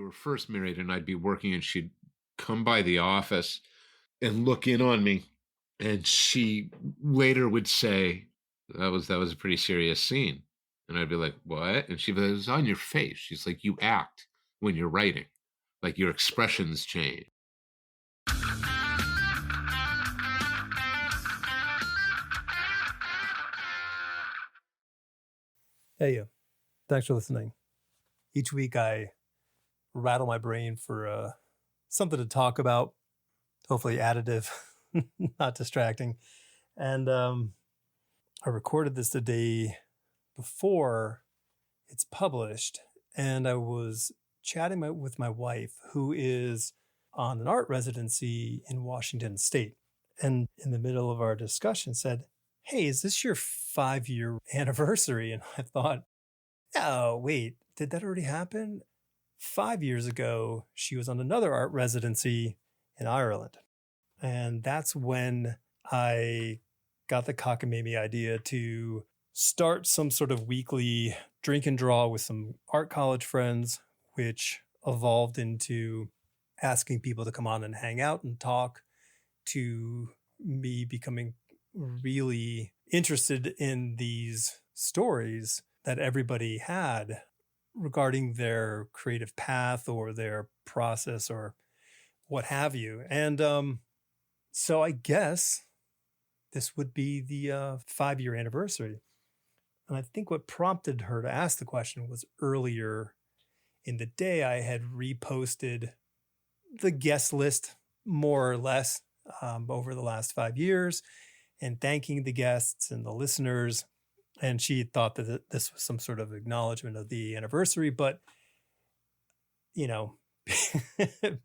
were first married, and I'd be working, and she'd come by the office and look in on me, and she later would say, that was a pretty serious scene. And I'd be like, what? And she'd be like, it was on your face. She's like, you act when you're writing, like your expressions change. Hey, you. Thanks for listening. Each week I rattle my brain for something to talk about, hopefully additive, not distracting. And I recorded this the day before it's published, and I was chatting with my wife, who is on an art residency in Washington State. And in the middle of our discussion said, hey, is this your 5-year anniversary? And I thought, oh, wait, did that already happen? 5 years ago, she was on another art residency in Ireland. And that's when I got the cockamamie idea to start some sort of weekly drink and draw with some art college friends, which evolved into asking people to come on and hang out and talk, to me becoming really interested in these stories that everybody had regarding their creative path or their process or what have you. And so I guess this would be the 5-year anniversary. And I think what prompted her to ask the question was earlier in the day, I had reposted the guest list more or less over the last 5 years and thanking the guests and the listeners. And she thought that this was some sort of acknowledgement of the anniversary, but, you know,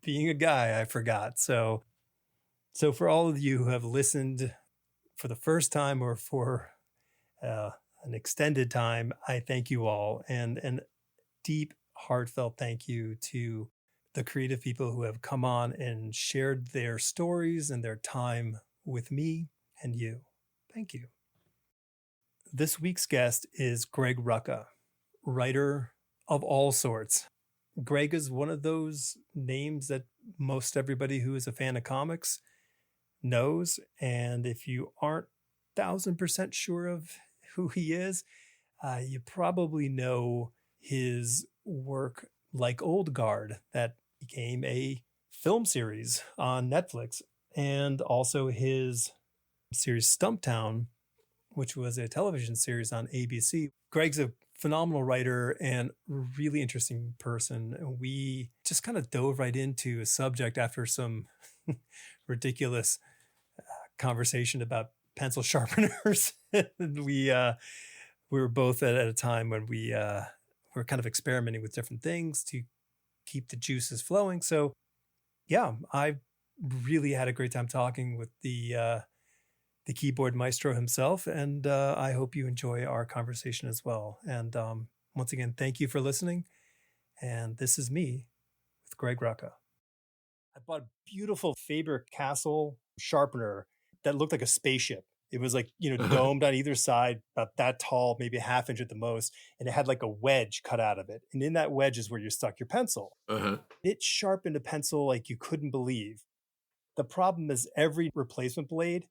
being a guy, I forgot. So for all of you who have listened for the first time or for an extended time, I thank you all. And a deep, heartfelt thank you to the creative people who have come on and shared their stories and their time with me and you. Thank you. This week's guest is Greg Rucka, writer of all sorts. Greg is one of those names that most everybody who is a fan of comics knows. And if you aren't 1,000% sure of who he is, you probably know his work like Old Guard that became a film series on Netflix, and also his series Stumptown, which was a television series on ABC. Greg's a phenomenal writer and really interesting person. We just kind of dove right into a subject after some ridiculous conversation about pencil sharpeners. We were both at a time when we were kind of experimenting with different things to keep the juices flowing. So yeah, I really had a great time talking with the keyboard maestro himself. And I hope you enjoy our conversation as well. And once again, thank you for listening. And this is me with Greg Rucka. I bought a beautiful Faber-Castell sharpener that looked like a spaceship. It was like, domed on either side, about that tall, maybe a half inch at the most. And it had like a wedge cut out of it. And in that wedge is where you stuck your pencil. Uh-huh. It sharpened a pencil like you couldn't believe. The problem is every replacement blade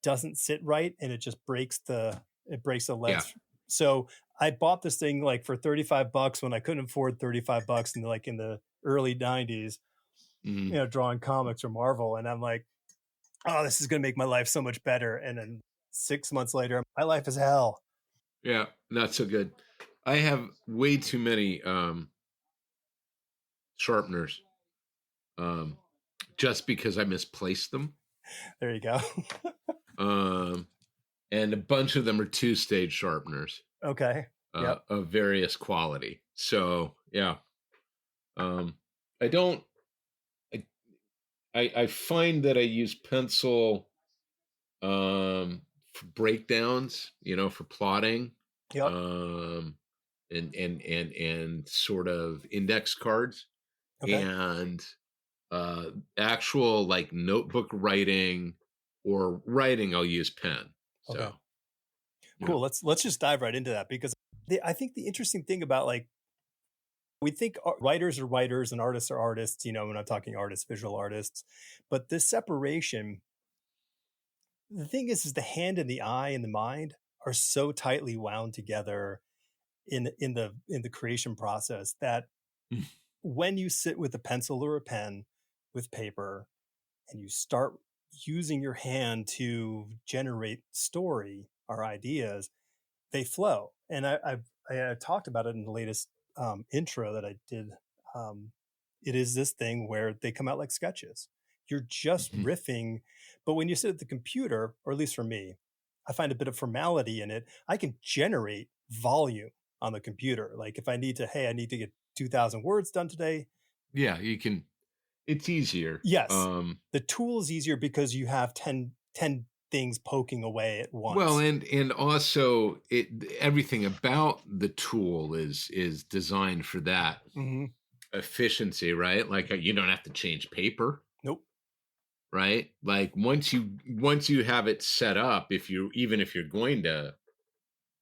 doesn't sit right, and it just breaks the lens. Yeah. So I bought this thing like for $35 when I couldn't afford $35 in the early 90s, drawing comics or Marvel. And I'm like, oh, this is going to make my life so much better. And then 6 months later, my life is hell. Yeah, not so good. I have way too many sharpeners just because I misplaced them. There you go. And a bunch of them are 2-stage sharpeners. Okay. Yep. Of various quality. So yeah. I find that I use pencil for breakdowns, for plotting. Yep. And sort of index cards. Okay. And actual like notebook writing or writing, I'll use pen. So okay. Cool. Let's just dive right into that, because I think the interesting thing about like We think writers are writers and artists are artists, when I'm talking artists, visual artists. But this separation, the thing is the hand and the eye and the mind are so tightly wound together in the creation process that when you sit with a pencil or a pen with paper and you start using your hand to generate story or ideas, they flow. And I talked about it in the latest intro that I did. It is this thing where they come out like sketches. You're just riffing, but when you sit at the computer, or at least for me, I find a bit of formality in it. I can generate volume on the computer. Like if I need to, hey, I need to get 2,000 words done today. Yeah, you can. It's easier. Yes, the tool is easier because you have 10 things poking away at once. Well, and also everything about the tool is designed for that efficiency, right? Like you don't have to change paper. Nope. Right? Like once you have it set up, if you're going to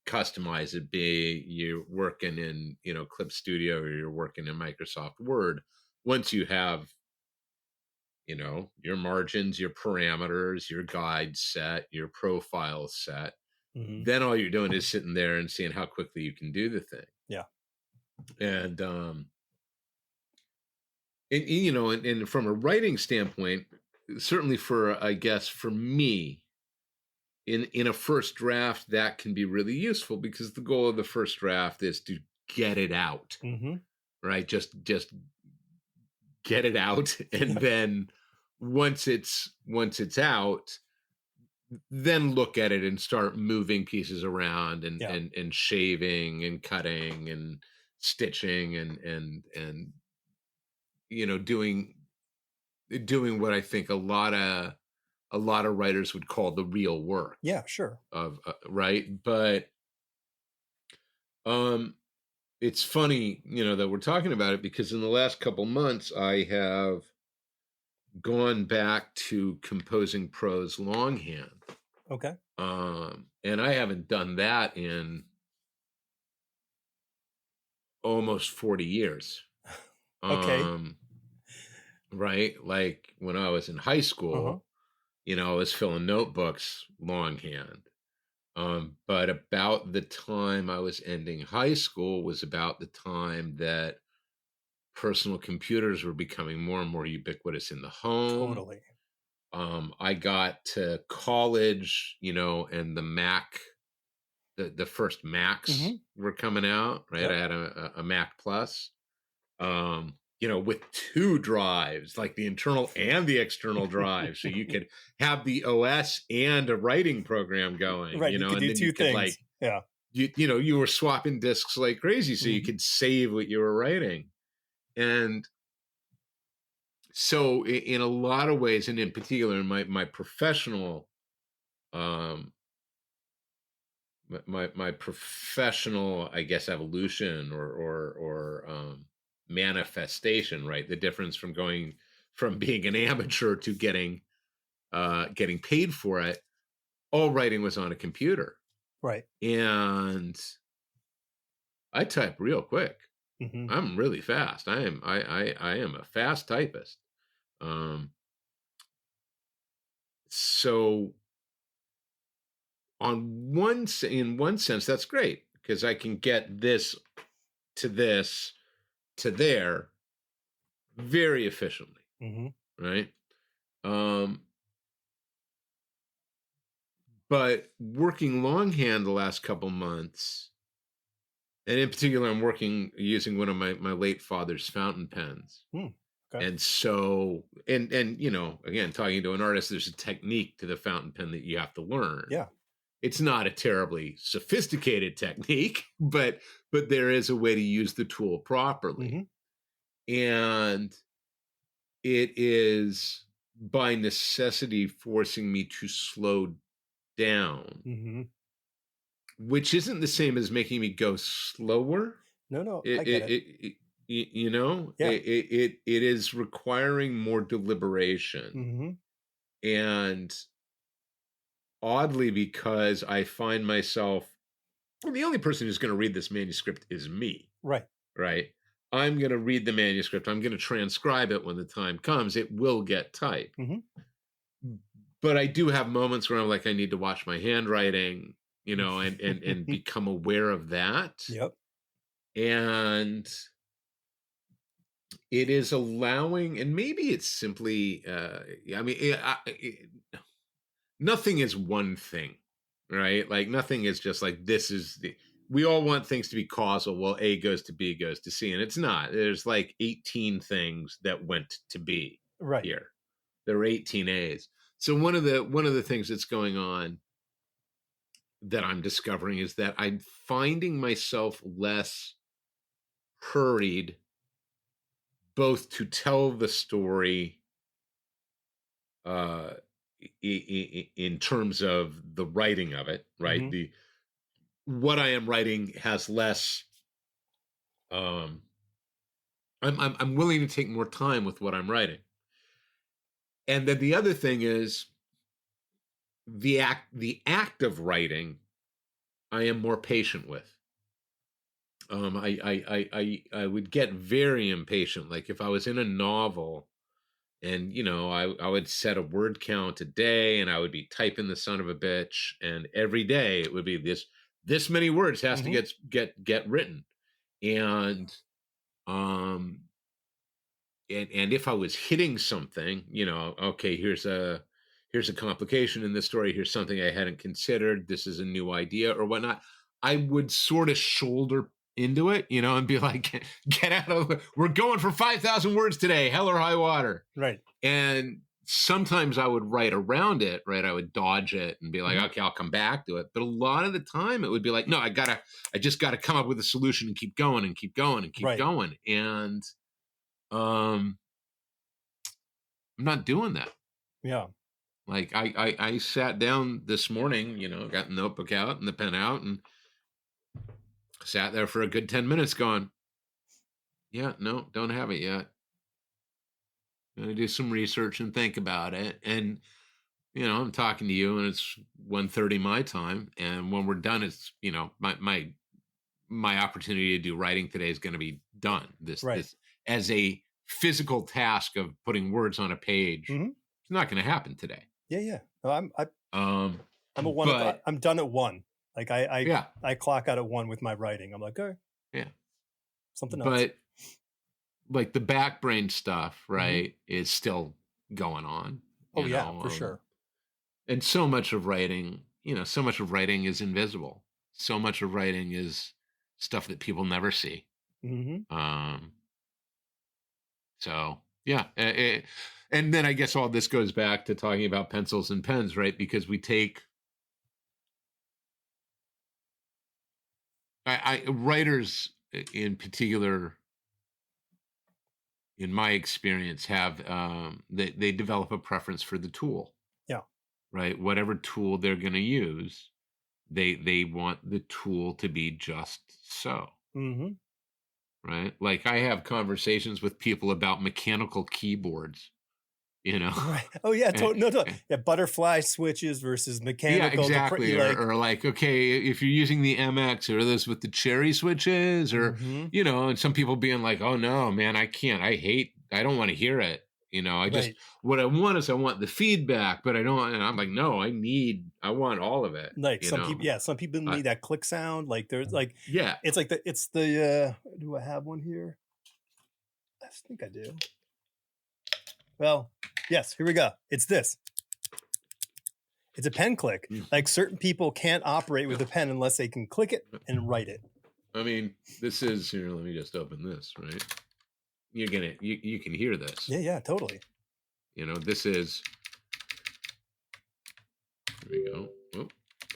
customize it, be you're working in, Clip Studio or you're working in Microsoft Word, once you have your margins, your parameters, your guide set, your profile set, then all you're doing is sitting there and seeing how quickly you can do the thing. Yeah. And and from a writing standpoint, certainly I guess for me, in a first draft, that can be really useful because the goal of the first draft is to get it out, right? Just get it out, and then once it's out, then look at it and start moving pieces around and shaving and cutting and stitching and doing what I think a lot of writers would call the real work. Yeah, sure. Of right, but it's funny, that we're talking about it because in the last couple months I have gone back to composing prose longhand. Okay. And I haven't done that in almost 40 years. Okay. Right? Like when I was in high school, I was filling notebooks longhand. But about the time I was ending high school was about the time that personal computers were becoming more and more ubiquitous in the home. Totally. I got to college, and the Mac, the first Macs were coming out, right? Yep. I had a Mac Plus, with 2 drives, like the internal and the external drive. So you could have the OS and a writing program going, right? You could do 2 things. You were swapping disks like crazy so you could save what you were writing. And so in a lot of ways, and in particular in my professional my professional, I guess, evolution or manifestation, right? The difference from going from being an amateur to getting paid for it, all writing was on a computer. Right. And I type real quick. I'm really fast. I am a fast typist. So in one sense, that's great because I can get this to there very efficiently, right? But working longhand the last couple months, and in particular, I'm using one of my late father's fountain pens. Okay. And so, and again, talking to an artist, there's a technique to the fountain pen that you have to learn. Yeah. It's not a terribly sophisticated technique, but there is a way to use the tool properly. And it is by necessity forcing me to slow down, which isn't the same as making me go slower. No, I get it. It is requiring more deliberation. And oddly, because I find myself, the only person who's going to read this manuscript is me. Right. I'm going to read the manuscript. I'm going to transcribe it when the time comes. It will get typed. But I do have moments where I'm like, I need to watch my handwriting, and become aware of that. Yep. And it is allowing, and maybe it's simply, nothing is one thing, right? Like nothing is just like, we all want things to be causal. Well, A goes to B goes to C, and it's not. There's like 18 things that went to B here. There are 18 A's. So one of the things that's going on that I'm discovering is that I'm finding myself less hurried, both to tell the story in terms of the writing of it, right? What I am writing has less. I'm willing to take more time with what I'm writing, and then the other thing is the act of writing. I am more patient with. I would get very impatient. Like if I was in a novel, and I would set a word count a day, and I would be typing the son of a bitch, and every day it would be this many words has to get written, and if I was hitting something, okay, here's a complication in this story, here's something I hadn't considered, this is a new idea or whatnot, I would sort of shoulder into it, and be like, get out of, we're going for 5,000 words today, hell or high water. Right. And sometimes I would write around it, right? I would dodge it and be like, okay, I'll come back to it. But a lot of the time it would be like, no, I just gotta come up with a solution and keep going and keep going and keep going. And I'm not doing that. Yeah. Like I sat down this morning, got the notebook out and the pen out and sat there for a good 10 minutes going, yeah, no, don't have it yet. I'm going to do some research and think about it. And, I'm talking to you and it's 1:30 my time. And when we're done, it's, my opportunity to do writing today is going to be done. This as a physical task of putting words on a page, it's not going to happen today. Yeah. No, I'm a 1 o'clock. I'm done at 1. Like I clock out at 1 with my writing. I'm like, okay. Yeah. Something else. But like the back brain stuff, right, is still going on. Oh yeah, for sure. And so much of writing, is invisible. So much of writing is stuff that people never see. So yeah. And then I guess all this goes back to talking about pencils and pens, right? Because we take, writers in particular, in my experience, have they develop a preference for the tool. Yeah. Right. Whatever tool they're going to use, they want the tool to be just so. Right. Like I have conversations with people about mechanical keyboards. Right. Oh yeah, yeah. Butterfly switches versus mechanical. Yeah, exactly. Or like, okay, if you're using the MX or this with the cherry switches, or and some people being like, oh no, man, I can't. I don't want to hear it. What I want is I want the feedback, but I don't. And I'm like, no, I want all of it. Like some people need that click sound. Like there's like, it's like do I have one here? I think I do. Well, yes, here we go. It's this. It's a pen click. Like certain people can't operate with a pen unless they can click it and write it. I mean, this is here. Let me just open this, right? You can hear this. Yeah, totally. This is, here we go. Oh,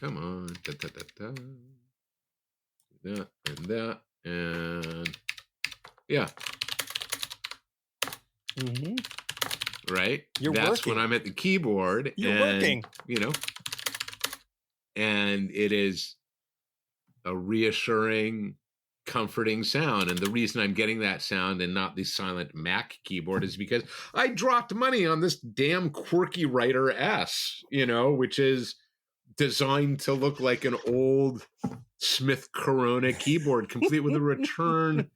come on. That and that. And yeah. Right? That's working. When I'm at the keyboard. You're working. And it is a reassuring, comforting sound. And the reason I'm getting that sound and not the silent Mac keyboard is because I dropped money on this damn quirky Writer S, which is designed to look like an old Smith Corona keyboard, complete with a return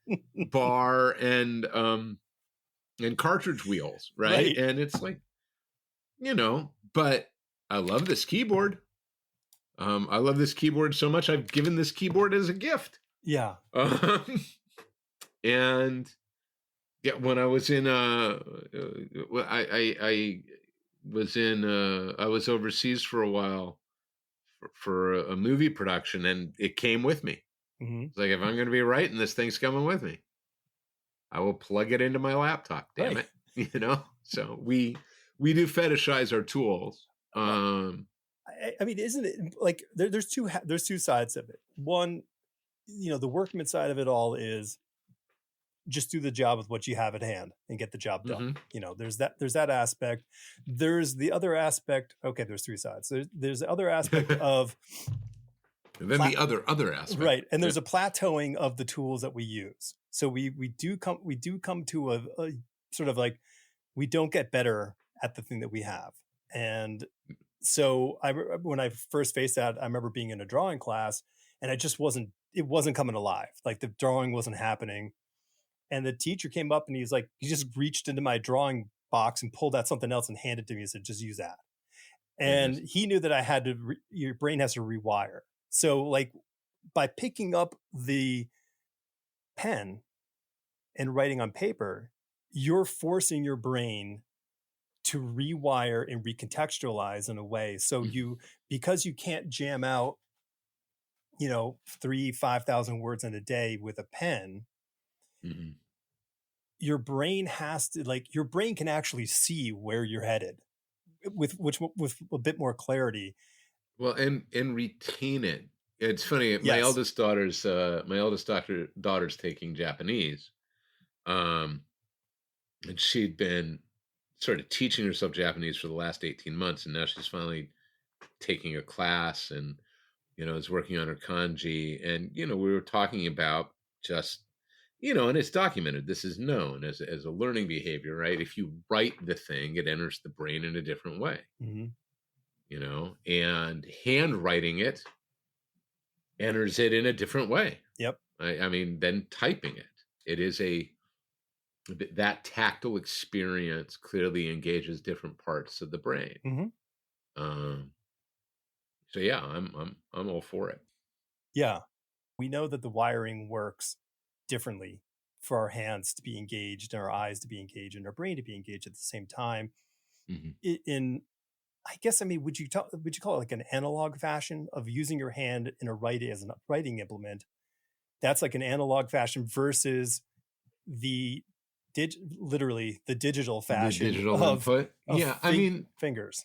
bar and cartridge wheels, right? Right. And it's like, but I love this keyboard. I love this keyboard so much. I've given this keyboard as a gift. Yeah. And yeah, when I was in, I was overseas for a while for a movie production, and it came with me. Mm-hmm. It's like, if I'm going to be writing, this thing's coming with me. I will plug it into my laptop. Damn Right. it, So we do fetishize our tools. I mean, isn't it like there's two sides of it. One, the workman side of it all is just do the job with what you have at hand and get the job done. Mm-hmm. There's that aspect. There's the other aspect. Okay, there's three sides. There's the other aspect of and then the other aspect, right? And there's a plateauing of the tools that we use. So we do come to a sort of like, we don't get better at the thing that we have. And so when I first faced that, I remember being in a drawing class, and it wasn't coming alive. Like the drawing wasn't happening. And the teacher came up and he just reached into my drawing box and pulled out something else and handed it to me and said, just use that. And he knew that I had to, your brain has to rewire. So like by picking up the pen and writing on paper, you're forcing your brain to rewire and recontextualize in a way. So because you can't jam out, 5,000 words in a day with a pen, mm-hmm. your brain your brain can actually see where you're headed with a bit more clarity. Well, and retain it. It's funny. Yes. My eldest daughter's taking Japanese, and she'd been sort of teaching herself Japanese for the last 18 months, and now she's finally taking a class and is working on her kanji. And we were talking about just and it's documented, this is known as a learning behavior, right? If you write the thing, it enters the brain in a different way. Mm-hmm. And handwriting it enters it in a different way. Yep. I mean, than typing it. It is that tactile experience clearly engages different parts of the brain. Mm-hmm. So yeah, I'm all for it. Yeah, we know that the wiring works differently for our hands to be engaged and our eyes to be engaged and our brain to be engaged at the same time. Mm-hmm. I guess, would you call it like an analog fashion of using your hand in as a writing implement? That's like an analog fashion versus literally the digital fashion, the digital input. Yeah, fingers.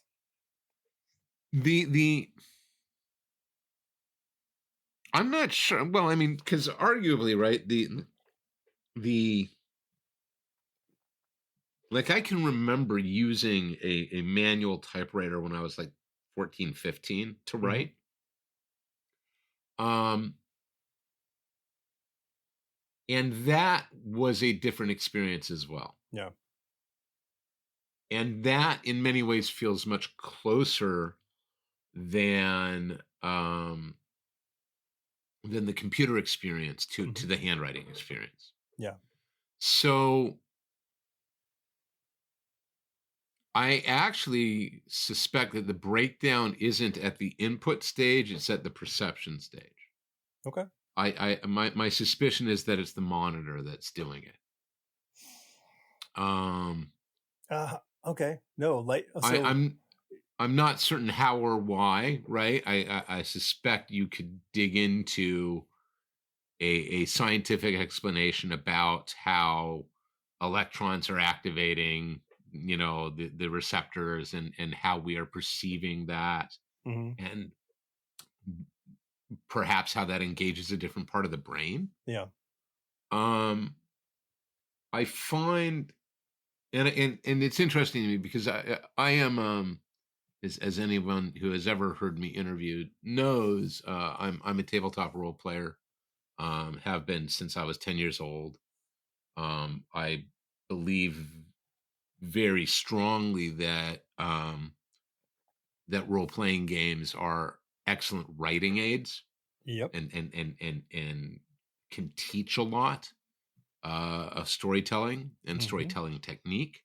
I'm not sure. Well, because arguably, right, like I can remember using a manual typewriter when I was like 14, 15 to write. Mm-hmm. And that was a different experience as well. Yeah. And that in many ways feels much closer than the computer experience to the handwriting experience. Yeah. So I actually suspect that the breakdown isn't at the input stage, it's at the perception stage. Okay. My suspicion is that it's the monitor that's doing it. Okay. No, so I'm not certain how or why, right? I suspect you could dig into a scientific explanation about how electrons are activating, the receptors and how we are perceiving that, and perhaps how that engages a different part of the brain. Yeah. I find, and it's interesting to me because I am, as anyone who has ever heard me interviewed knows, I'm a tabletop role player. Have been since I was 10 years old. I believe very strongly that that role-playing games are excellent writing aids Yep. and can teach a lot of storytelling and storytelling technique.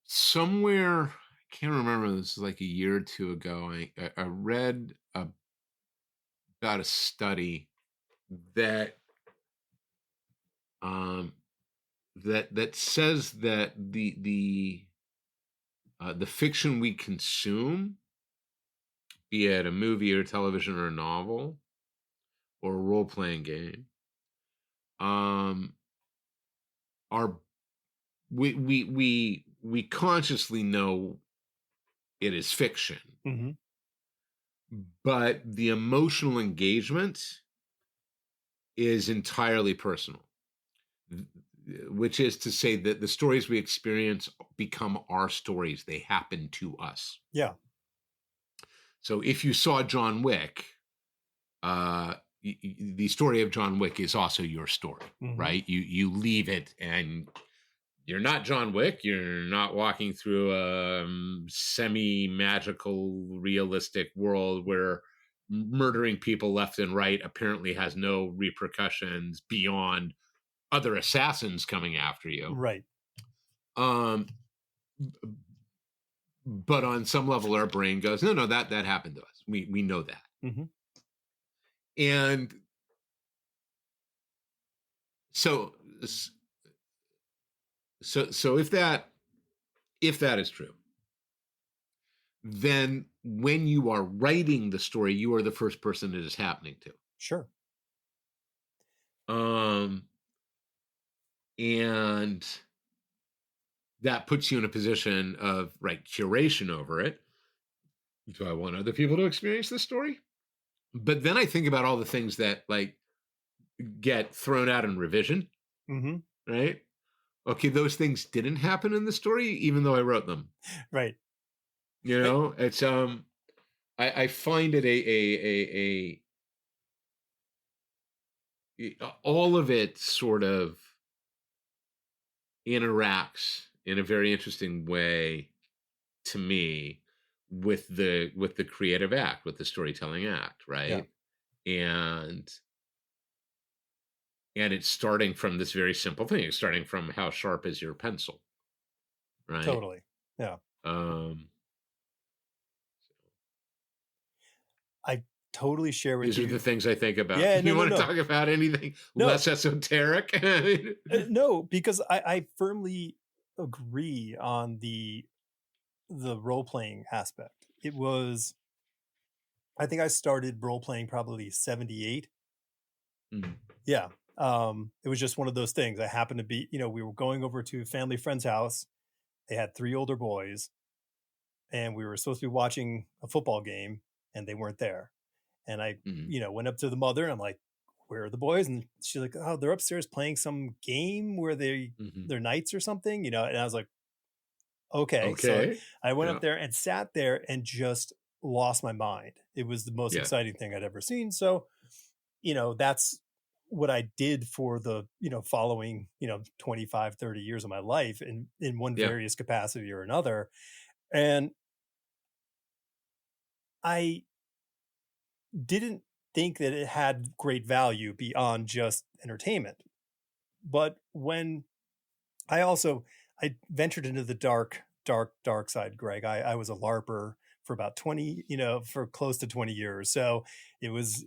Somewhere, I can't remember, this is like a year or two ago, I read about a study that um, that says that the fiction we consume, be it a movie or television or a novel or a role playing game, um, are we consciously know it is fiction, Mm-hmm. but the emotional engagement is entirely personal, which is to say that the stories we experience become our stories. They happen to us. Yeah. So if you saw John Wick, the story of John Wick is also your story, right? You leave it and you're not John Wick. You're not walking through a semi-magical, realistic world where murdering people left and right apparently has no repercussions beyond other assassins coming after you. Right. Um, but on some level, our brain goes, no, that happened to us. We know that. And so if that is true, then when you are writing the story, you are the first person it is happening to. Sure. And that puts you in a position of curation over it. Do I want other people to experience this story? But then I think about all the things that get thrown out in revision, right? Okay, those things didn't happen in the story, even though I wrote them. Right. It's I find it all of it sort of interacts in a very interesting way to me with the creative act, with the storytelling act, right? Yeah. And it's starting from this very simple thing. It's starting from how sharp is your pencil, right? Totally. Yeah. I totally share with These you. are the things I think about. Yeah, You want to talk about anything less esoteric? No, because I firmly agree on the role-playing aspect. It was, I think I started role-playing probably 78. Yeah. It was just one of those things. I happened to be, we were going over to a family friend's house. They had 3 older boys, and we were supposed to be watching a football game, and they weren't there. And I, went up to the mother, and I'm like, "Where are the boys?" And she's like, "Oh, they're upstairs playing some game where they're knights or something," And I was like, "Okay." So I went up there and sat there and just lost my mind. It was the most exciting thing I'd ever seen. So, that's what I did for the, following, 25, 30 years of my life in one various capacity or another. And I didn't think that it had great value beyond just entertainment. But when I ventured into the dark side, Greg, I was a LARPer for about 20, for close to 20 years. So it was,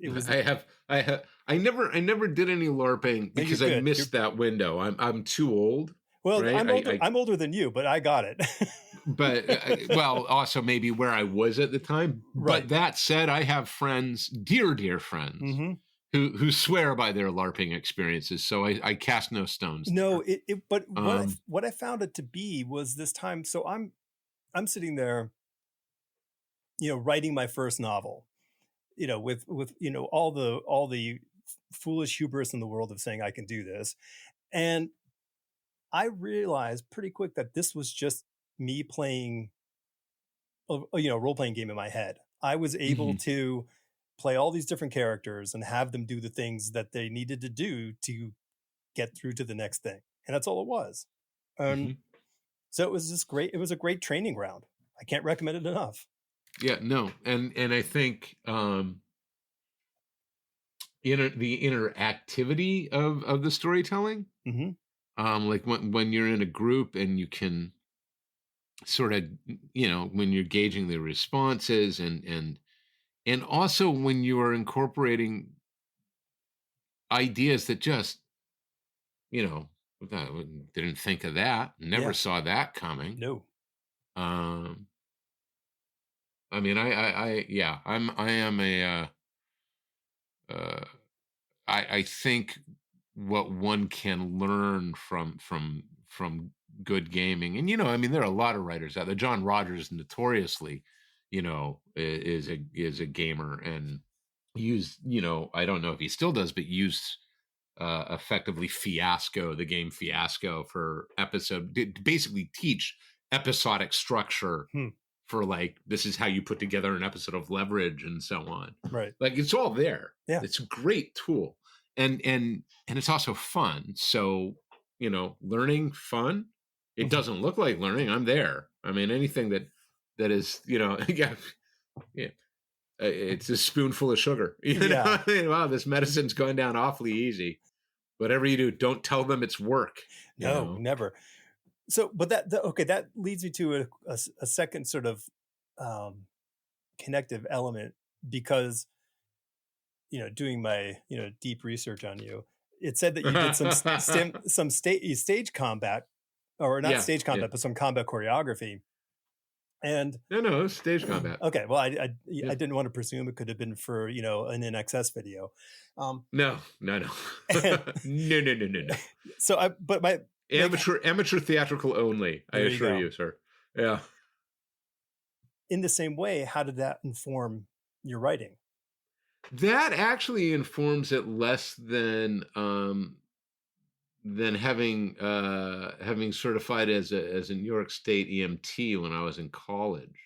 I never did any LARPing because I missed that window. I'm too old. Well, right? I'm older than you, but I got it. But well, also maybe where I was at the time. Right. But that said, I have friends, dear friends, who swear by their LARPing experiences. So I cast no stones. No, but what I found it to be was this time. So I'm sitting there, writing my first novel, with all the foolish hubris in the world of saying I can do this, and I realized pretty quick that this was just me playing a role-playing game in my head. I was able to play all these different characters and have them do the things that they needed to do to get through to the next thing. And that's all it was. So it was a great training ground. I can't recommend it enough. Yeah, no. And I think the interactivity of the storytelling, Mm-hmm. like when you're in a group and you can sort of, when you're gauging the responses, and also when you are incorporating ideas that just, you know uh, didn't think of that, never Yeah. saw that coming. No. um I mean, yeah, I am a uh I think what one can learn from good gaming, and I mean, there are a lot of writers out there. John Rogers notoriously, is a gamer, and used, I don't know if he still does, but used effectively Fiasco, the game Fiasco, for basically teach episodic structure, Hmm. for, like, this is how you put together an episode of Leverage and so on. Right. Like, it's all there. Yeah. It's a great tool, and it's also fun. So, learning fun. It Mm-hmm. doesn't look like learning. I'm there. I mean, anything that is, yeah, yeah, it's a spoonful of sugar. Yeah. Wow, this medicine's going down awfully easy. Whatever you do, don't tell them it's work. No, never. So, but okay, that leads me to a second sort of um, connective element, because doing my deep research on you, it said that you did some stage combat, or not Yeah, stage yeah. combat, but some combat choreography. And No, stage combat. okay, well, I Yeah. didn't want to presume it could have been for an NXS video. No. And No. so but my Amateur theatrical only, I there you assure go. you, sir. Yeah. In the same way, how did that inform your writing? That actually informs it less than having certified as a New York State EMT when I was in college,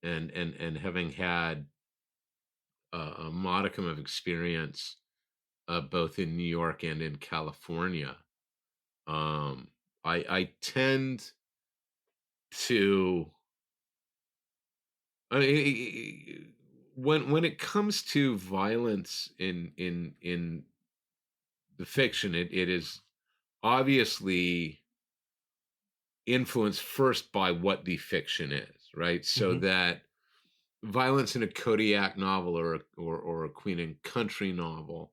and having had a modicum of experience, both in New York and in California. I tend to, I mean, when it comes to violence in the fiction, it is obviously influenced first by what the fiction is, right? So Hmm. that violence in a Kodiak novel, or a Queen and Country novel,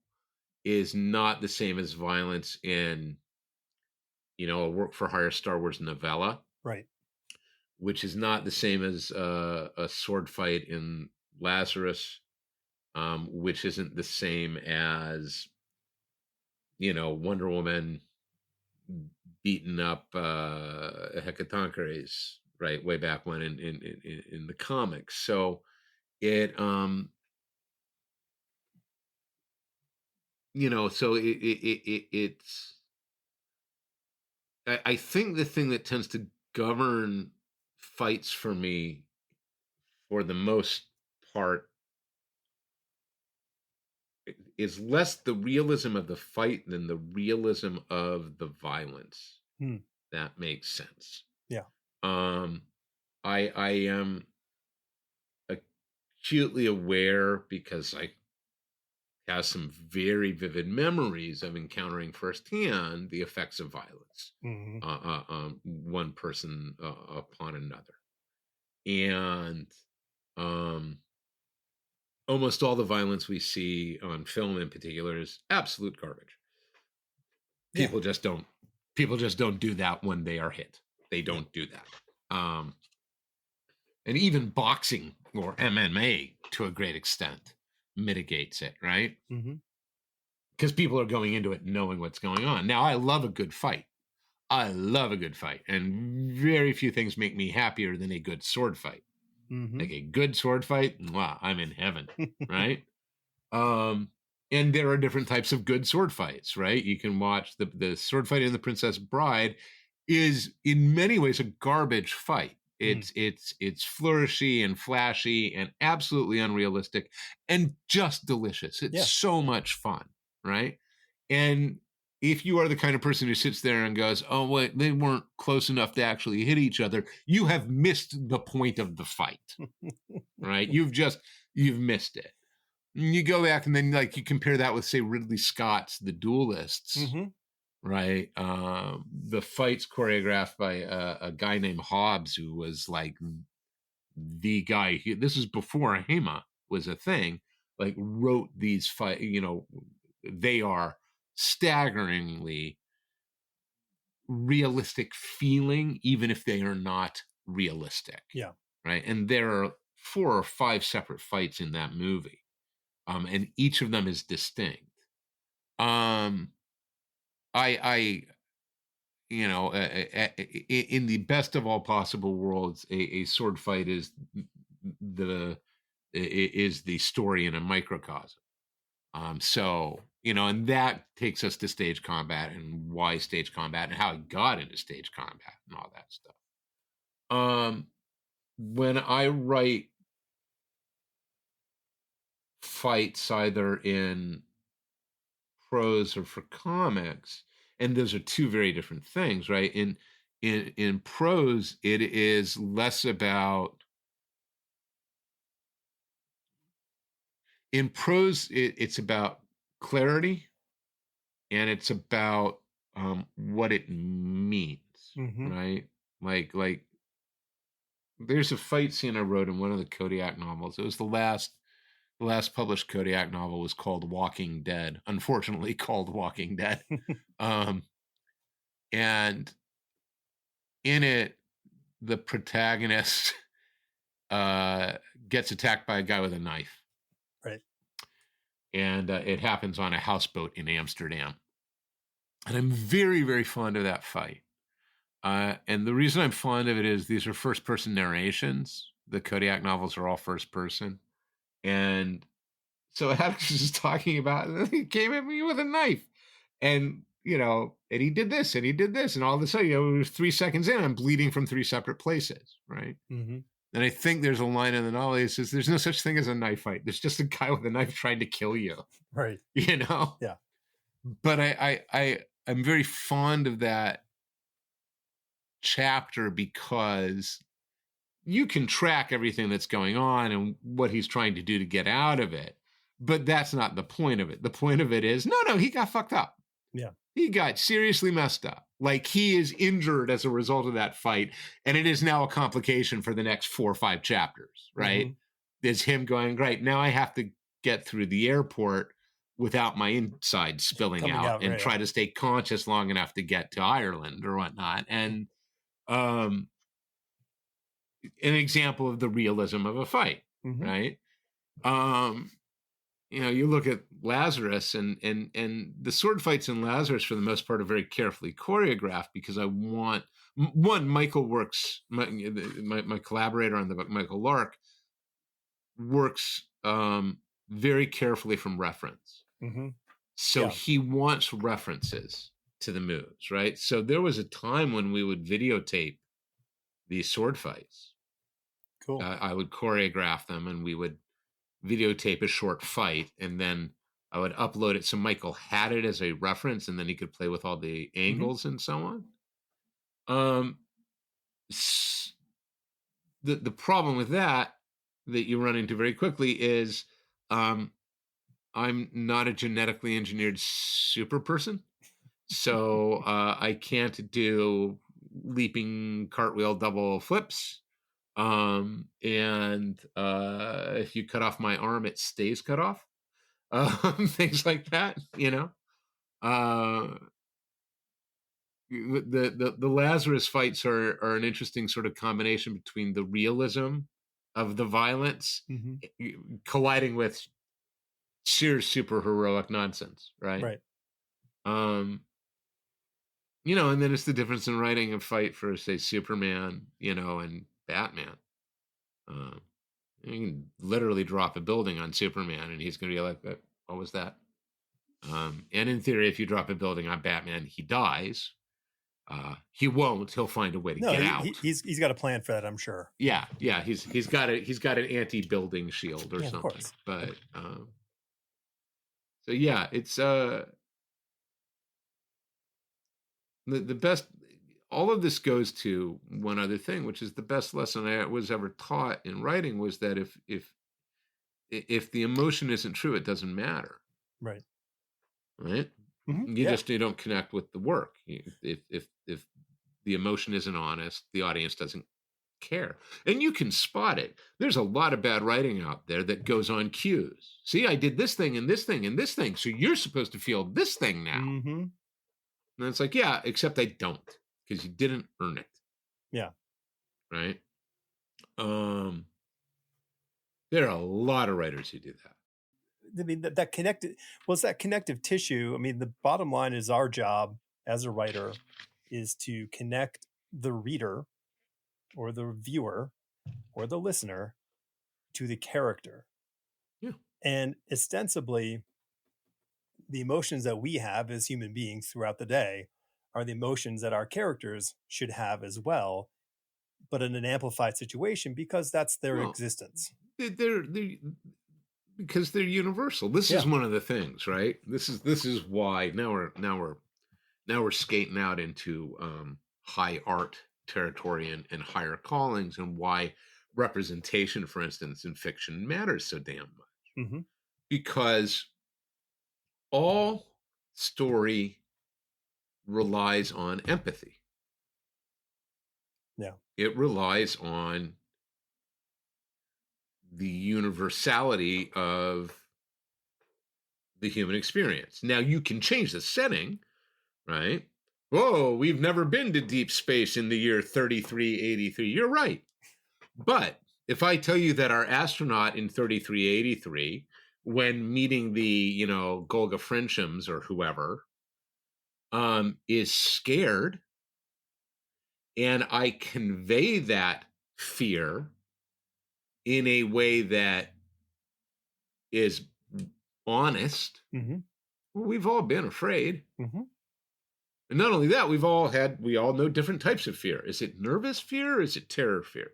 is not the same as violence in, a work for hire Star Wars novella, Right. which is not the same as a sword fight in Lazarus, which isn't the same as, Wonder Woman beating up Hecatoncheires, right, way back when in the comics. So it it's, I think the thing that tends to govern fights for me, for the most part, is less the realism of the fight than the realism of the violence. Hmm. That makes sense. Yeah. Um, I am acutely aware, because I have some very vivid memories of encountering firsthand the effects of violence, Hmm. one person upon another, and um, almost all the violence we see on film, in particular, is absolute garbage. Yeah. People just don't do that when they are hit. They Yeah. don't do that. And even boxing or MMA, to a great extent, mitigates it, right? Hmm. Because people are going into it knowing what's going on. Now, I love a good fight. And very few things make me happier than a good sword fight. Hmm. Like a good sword fight, wow, I'm in heaven, right? And there are different types of good sword fights, right? You can watch the sword fight in The Princess Bride, is in many ways a garbage fight. It's flourishy and flashy and absolutely unrealistic and just delicious. It's Yeah. so much fun, right? And if you are the kind of person who sits there and goes, oh, wait, they weren't close enough to actually hit each other, you have missed the point of the fight, right? You've missed it. And you go back and then like you compare that with, say, Ridley Scott's The Duelists, Mm-hmm. right? The fight's choreographed by a guy named Hobbs, who was like the guy. This is before HEMA was a thing. Like wrote these fight. They are staggeringly realistic feeling, even if they are not realistic. Yeah. Right. And there are 4 or 5 separate fights in that movie. And each of them is distinct. I in the best of all possible worlds, a sword fight is the story in a microcosm. So, and that takes us to stage combat and why stage combat and how I got into stage combat and all that stuff. When I write fights either in prose or for comics, and those are 2 very different things, right? In prose, it is less about. In prose, it's about clarity, and it's about what it means, Mm-hmm. right? Like there's a fight scene I wrote in one of the Kodiak novels. It was the last published Kodiak novel was called Walking Dead. Unfortunately, called Walking Dead. And in it, the protagonist gets attacked by a guy with a knife. Right. And it happens on a houseboat in Amsterdam. And I'm very, very fond of that fight. And the reason I'm fond of it is these are first-person narrations. The Kodiak novels are all first-person. And so Atticus is talking about, and he came at me with a knife. And, and he did this, and he did this. And all of a sudden, it was 3 seconds in, I'm bleeding from 3 separate places, right? Mm-hmm. And I think there's a line in the novel that says, there's no such thing as a knife fight. There's just a guy with a knife trying to kill you. Right. Yeah. But I'm very fond of that chapter because you can track everything that's going on and what he's trying to do to get out of it. But that's not the point of it. The point of it is, no, he got fucked up. Yeah. He got seriously messed up. Like he is injured as a result of that fight. And it is now a complication for the next 4 or 5 chapters, right? Mm-hmm. There's him going, great, now I have to get through the airport without my inside spilling out and try to stay conscious long enough to get to Ireland or whatnot. And an example of the realism of a fight, Mm-hmm. right? You look at Lazarus and the sword fights in Lazarus for the most part are very carefully choreographed because I want Michael works, my collaborator on the book, Michael Lark, works very carefully from reference. Mm-hmm. So he wants references to the moves, right? So there was a time when we would videotape these sword fights. Cool. I would choreograph them and we would videotape a short fight and then I would upload it so Michael had it as a reference and then he could play with all the angles and so on. The problem with that you run into very quickly is I'm not a genetically engineered super person. So I can't do leaping cartwheel double flips. And if you cut off my arm, it stays cut off. Things like that, the Lazarus fights are an interesting sort of combination between the realism of the violence colliding with sheer super heroic nonsense, right? And then it's the difference in writing a fight for, say, Superman, and Batman. You can literally drop a building on Superman and he's going to be like, what was that? And in theory, if you drop a building on Batman, he dies. He won't. He'll find a way to get out. He's got a plan for that, I'm sure. Yeah. He's got an anti-building shield or something. Of course. But, so, yeah, it's, the best, all of this goes to one other thing, which is the best lesson I was ever taught in writing was that if the emotion isn't true, it doesn't matter, Right. right? Yeah. You don't connect with the work. If the emotion isn't honest, the audience doesn't care. And you can spot it. There's a lot of bad writing out there that goes on cues. See, I did this thing and this thing and this thing, so you're supposed to feel this thing now. Mm-hmm. And it's like, yeah, except I don't, because you didn't earn it. Yeah. Right. There are a lot of writers who do that. I mean, that connected, well, it's that connective tissue. I mean, the bottom line is our job as a writer is to connect the reader or the viewer or the listener to the character. Yeah. And ostensibly, the emotions that we have as human beings throughout the day are the emotions that our characters should have as well, but in an amplified situation because that's their existence. They're because they're universal. This is one of the things, right? This is why now we're skating out into high art territory and higher callings, and why representation, for instance, in fiction matters so damn much. Mm-hmm. Because all story relies on empathy. Yeah. It relies on the universality of the human experience. Now, you can change the setting, right? Whoa, we've never been to deep space in the year 3383. You're right. But if I tell you that our astronaut in 3383, when meeting the, Golga Frenchums or whoever, is scared, and I convey that fear in a way that is honest, mm-hmm. well, we've all been afraid. Mm-hmm. And not only that, we all know different types of fear. Is it nervous fear or is it terror fear?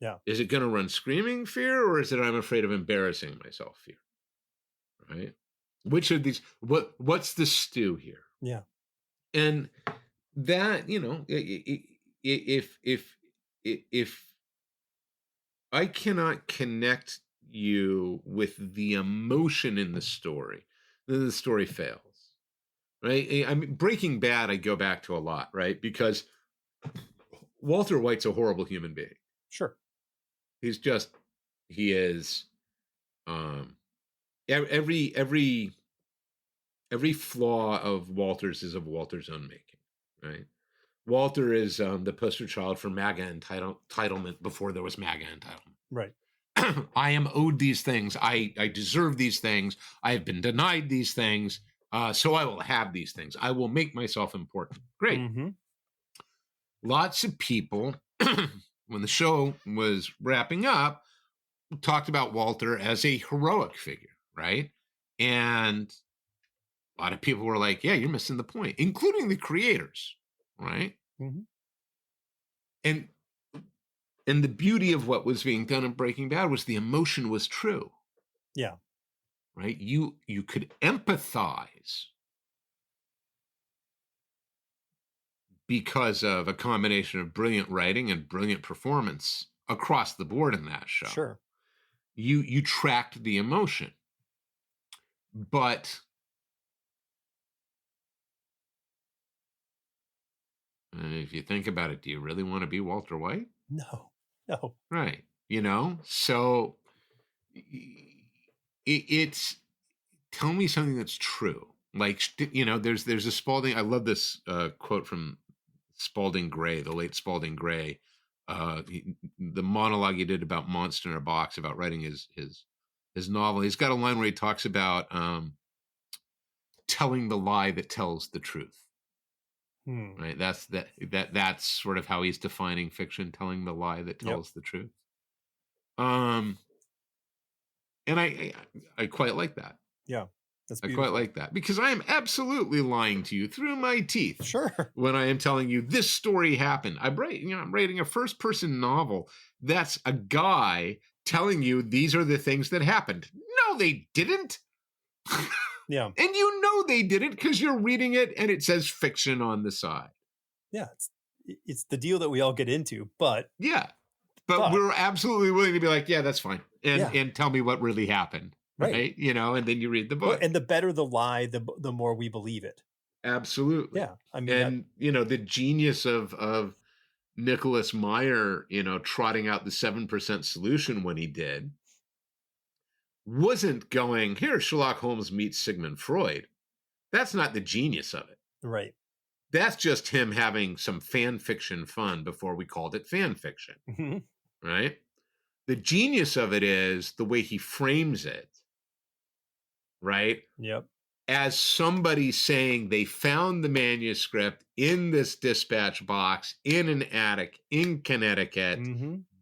Yeah. Is it going to run screaming fear, or is it I'm afraid of embarrassing myself fear? Right? Which of these, what's the stew here? Yeah. And that, if I cannot connect you with the emotion in the story, then the story fails. Right? I mean, Breaking Bad, I go back to a lot, right? Because Walter White's a horrible human being. Sure. He is, every flaw of Walter's is of Walter's own making, right? Walter is the poster child for MAGA entitlement before there was MAGA entitlement. Right. I am owed these things. I deserve these things. I have been denied these things. So I will have these things. I will make myself important. Great. Mm-hmm. Lots of people, when the show was wrapping up, talked about Walter as a heroic figure, right? And a lot of people were like, yeah, you're missing the point, including the creators, right? Mm-hmm. And the beauty of what was being done in Breaking Bad was the emotion was true. Yeah. Right? You could empathize because of a combination of brilliant writing and brilliant performance across the board in that show. Sure. You tracked the emotion. But if you think about it, do you really want to be Walter White? No. Right. So it's tell me something that's true. Like, there's a Spalding. I love this quote from Spalding Gray, the late Spalding Gray. The monologue he did about Monster in a Box, about writing his novel. He's got a line where he talks about telling the lie that tells the truth. Right. That's sort of how he's defining fiction, telling the lie that tells the truth. And I quite like that. Yeah. That's I beautiful. quite like that, because I am absolutely lying to you through my teeth. Sure. When I am telling you this story happened. I'm writing a first person novel. That's a guy telling you these are the things that happened. No, they didn't. Yeah. And know they didn't because you're reading it and it says fiction on the side. Yeah, it's the deal that we all get into, but Yeah. But we're absolutely willing to be like, yeah, that's fine. And tell me what really happened. Right. And then you read the book. And the better the lie, the more we believe it. Absolutely. Yeah. I mean, the genius of Nicholas Meyer, trotting out the 7% solution when he did, wasn't going, here, Sherlock Holmes meets Sigmund Freud. That's not the genius of it. Right. That's just him having some fan fiction fun before we called it fan fiction. Mm-hmm. Right? The genius of it is the way he frames it. Right? Yep. As somebody saying they found the manuscript in this dispatch box in an attic in Connecticut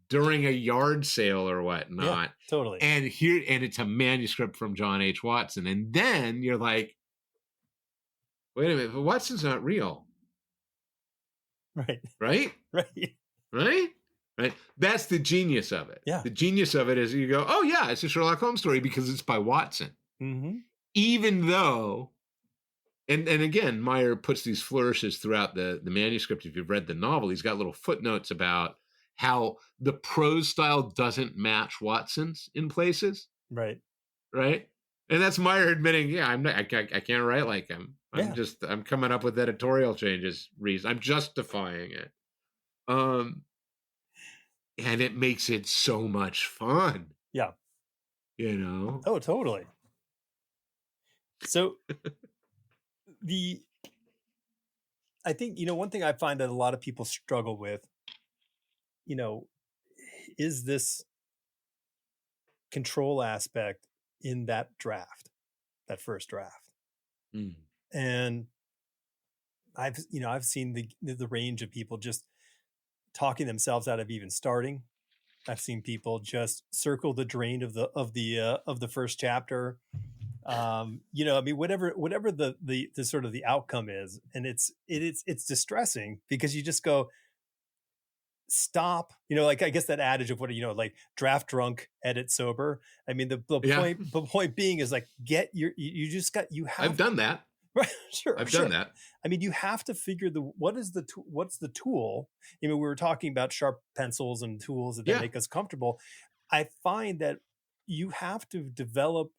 during a yard sale or whatnot. Yeah, totally. And it's a manuscript from John H. Watson. And then you're like, wait a minute, but Watson's not real. Right. Right? Right. Right? Right? That's the genius of it. Yeah. The genius of it is you go, oh yeah, it's a Sherlock Holmes story because it's by Watson. Mm-hmm. Even though, and again, Meyer puts these flourishes throughout the manuscript. If you've read the novel, he's got little footnotes about how the prose style doesn't match Watson's in places. Right. Right. And that's Meyer admitting, yeah, I can't write like him. I'm coming up with editorial changes. I'm justifying it. And it makes it so much fun. Yeah. Oh, totally. So I think, one thing I find that a lot of people struggle with, is this control aspect in that first draft. Mm. And I've seen the range of people just talking themselves out of even starting. I've seen people just circle the drain of the first chapter. Whatever the sort of the outcome is, and it's distressing because you just go, stop. I guess that adage of like draft drunk, edit sober. I mean, the point being is like, I've done that. Right. Sure. I've done that. I mean, you have to figure what's the tool? We were talking about sharp pencils and tools that make us comfortable. I find that you have to develop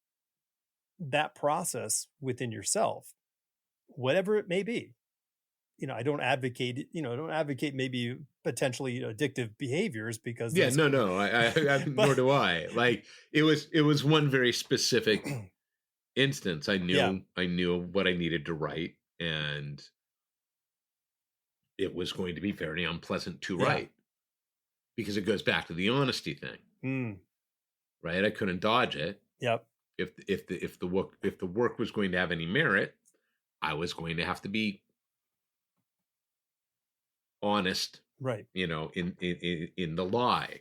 that process within yourself, whatever it may be. I don't advocate maybe potentially addictive behaviors because no, nor do I. Like it was one very specific instance. I knew what I needed to write, and it was going to be very unpleasant to write because it goes back to the honesty thing. Right? I couldn't dodge it. Yep. If the work was going to have any merit, I was going to have to be honest, right? In the lie,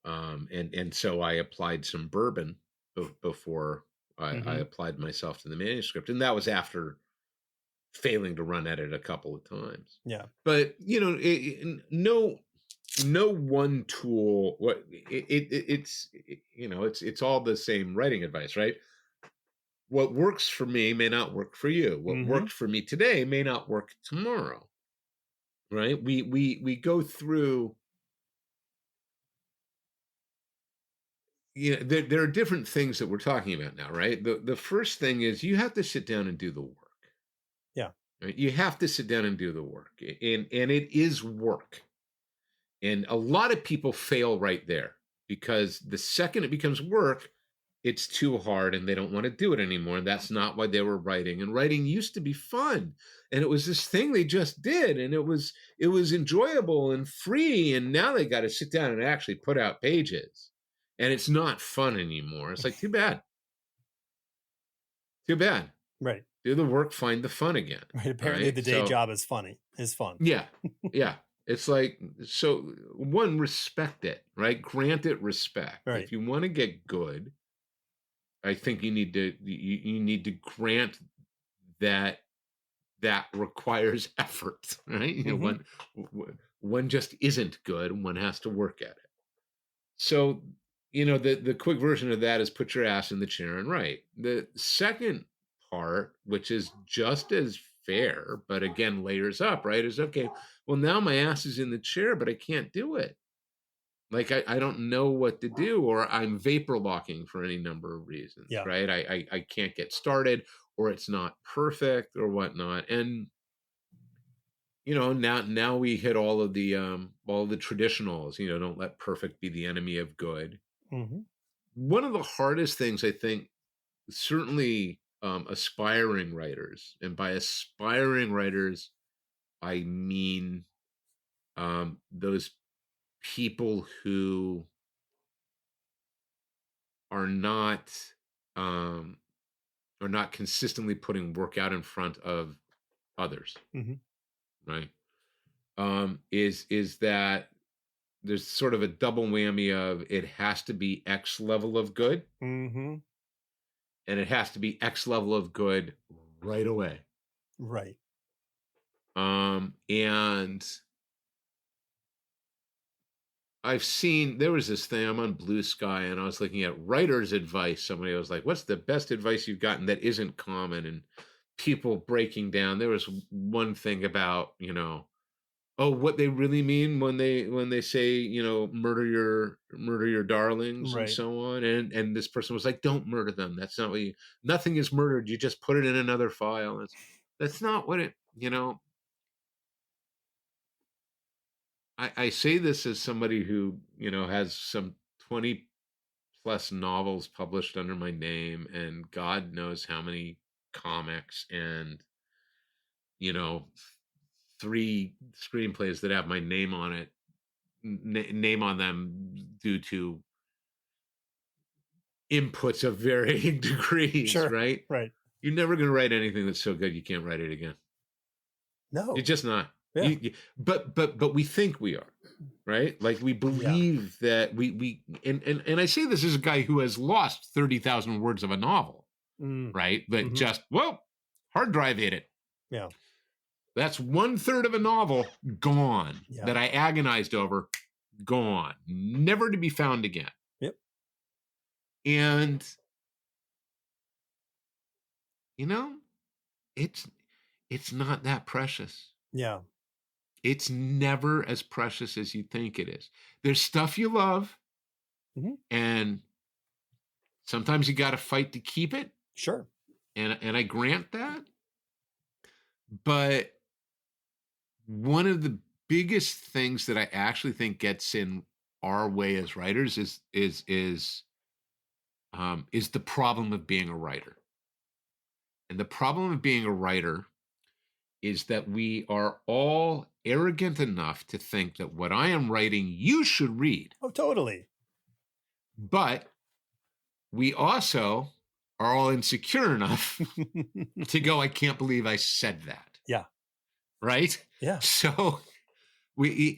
and so I applied some bourbon before I applied myself to the manuscript, and that was after failing to run at it a couple of times. Yeah, but no one tool. It's all the same writing advice, right? What works for me may not work for you. What worked for me today may not work tomorrow. Right? We go through. There are different things that we're talking about now, right? The first thing is you have to sit down and do the work. Yeah. Right? You have to sit down and do the work. And it is work. And a lot of people fail right there because the second it becomes work, it's too hard and they don't want to do it anymore. And that's not why they were writing. And writing used to be fun. And it was this thing they just did. And it was enjoyable and free. And now they got to sit down and actually put out pages. And it's not fun anymore. It's like, too bad. Too bad. Right. Do the work, find the fun again. Right. Apparently the day job is fun. Yeah. Yeah. It's like, so one, respect it, right? Grant it respect. Right. If you want to get good, I think you need to grant that requires effort, right? One just isn't good. One has to work at it. So, the quick version of that is put your ass in the chair and write. The second part, which is just as fair, but again, layers up, right? Is okay. Well, now my ass is in the chair, but I can't do it. Like I don't know what to do, or I'm vapor locking for any number of reasons, Yeah. right? I can't get started, or it's not perfect, or whatnot. And now we hit all the traditionals. Don't let perfect be the enemy of good. Mm-hmm. One of the hardest things, I think, certainly aspiring writers, and by aspiring writers, I mean those people who are not um, consistently putting work out in front of others, Mm-hmm. right? Is that there's sort of a double whammy of it has to be X level of good, Mm-hmm. and it has to be X level of good right away. Right. And I've seen, there was this thing, I'm on Blue Sky, and I was looking at writer's advice. Somebody was like, what's the best advice you've gotten that isn't common? And people breaking down. There was one thing about, what they really mean when they say, murder your darlings and Right. so on. And this person was like, don't murder them. That's not what nothing is murdered. You just put it in another file. That's not what I say this as somebody who, has some 20 plus novels published under my name, and God knows how many comics, and, 3 screenplays that have my name on it, name on them due to inputs of varying degrees, Sure. right? Right. You're never going to write anything that's so good you can't write it again. No. You're just not. Yeah. But we think we are, right? Like we believe that we and I say this as a guy who has lost 30,000 words of a novel, right? But just hard drive hit it. Yeah. That's 1/3 of a novel gone Yeah. that I agonized over, gone, never to be found again. Yep. And it's not that precious. Yeah. It's never as precious as you think it is. There's stuff you love, and sometimes you got to fight to keep it. Sure. And I grant that. But one of the biggest things that I actually think gets in our way as writers is the problem of being a writer. And the problem of being a writer is that we are all arrogant enough to think that what I am writing, you should read. Oh, totally. But we also are all insecure enough to go, I can't believe I said that. Yeah. Right? Yeah. So we're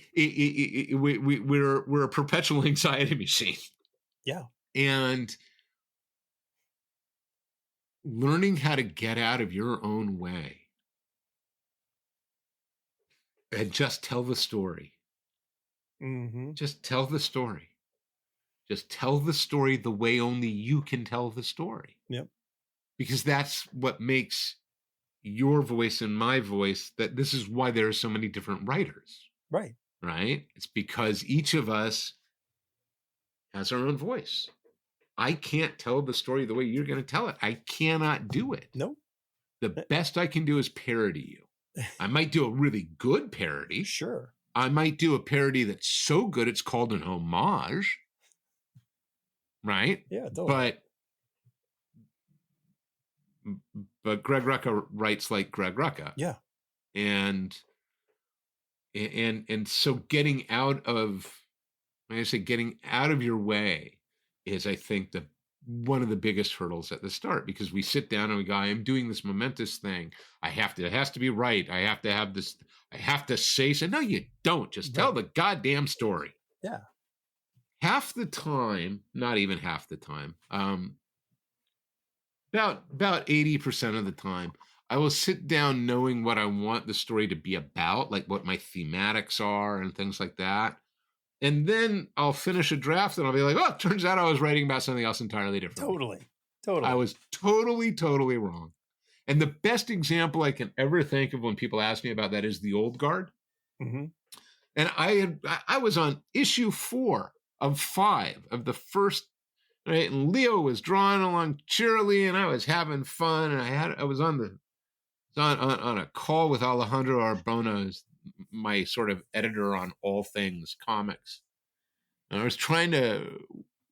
a perpetual anxiety machine. Yeah. And learning how to get out of your own way and just tell the story. Just tell the story. Just tell the story the way only you can tell the story. Yep. Because that's what makes your voice and my voice, that this is why there are so many different writers. Right. Right? It's because each of us has our own voice. I can't tell the story the way you're going to tell it. I cannot do it. No. The best I can do is parody you. I might do a really good parody. Sure. I might do a parody that's so good it's called an homage. Right? Yeah, totally. But Greg Rucka writes like Greg Rucka. Yeah. And so getting out of, like I say, getting out of your way is, I think, one of the biggest hurdles at the start, because we sit down and we go, I am doing this momentous thing. It has to be right. I have to have this, I have to say so. No, you don't. Just tell the goddamn story. Yeah. Half the time, not even half the time, about 80% of the time, I will sit down knowing what I want the story to be about, like what my thematics are and things like that. And then I'll finish a draft and I'll be like, oh, it turns out I was writing about something else entirely different. Totally. I was totally wrong. And the best example I can ever think of when people ask me about that is the Old Guard. Mm-hmm. And I was on issue 4 of 5 of the first, right? And Leo was drawing along cheerily, and I was having fun. And I was on a call with Alejandro Arbona, my sort of editor on all things comics. And I was trying to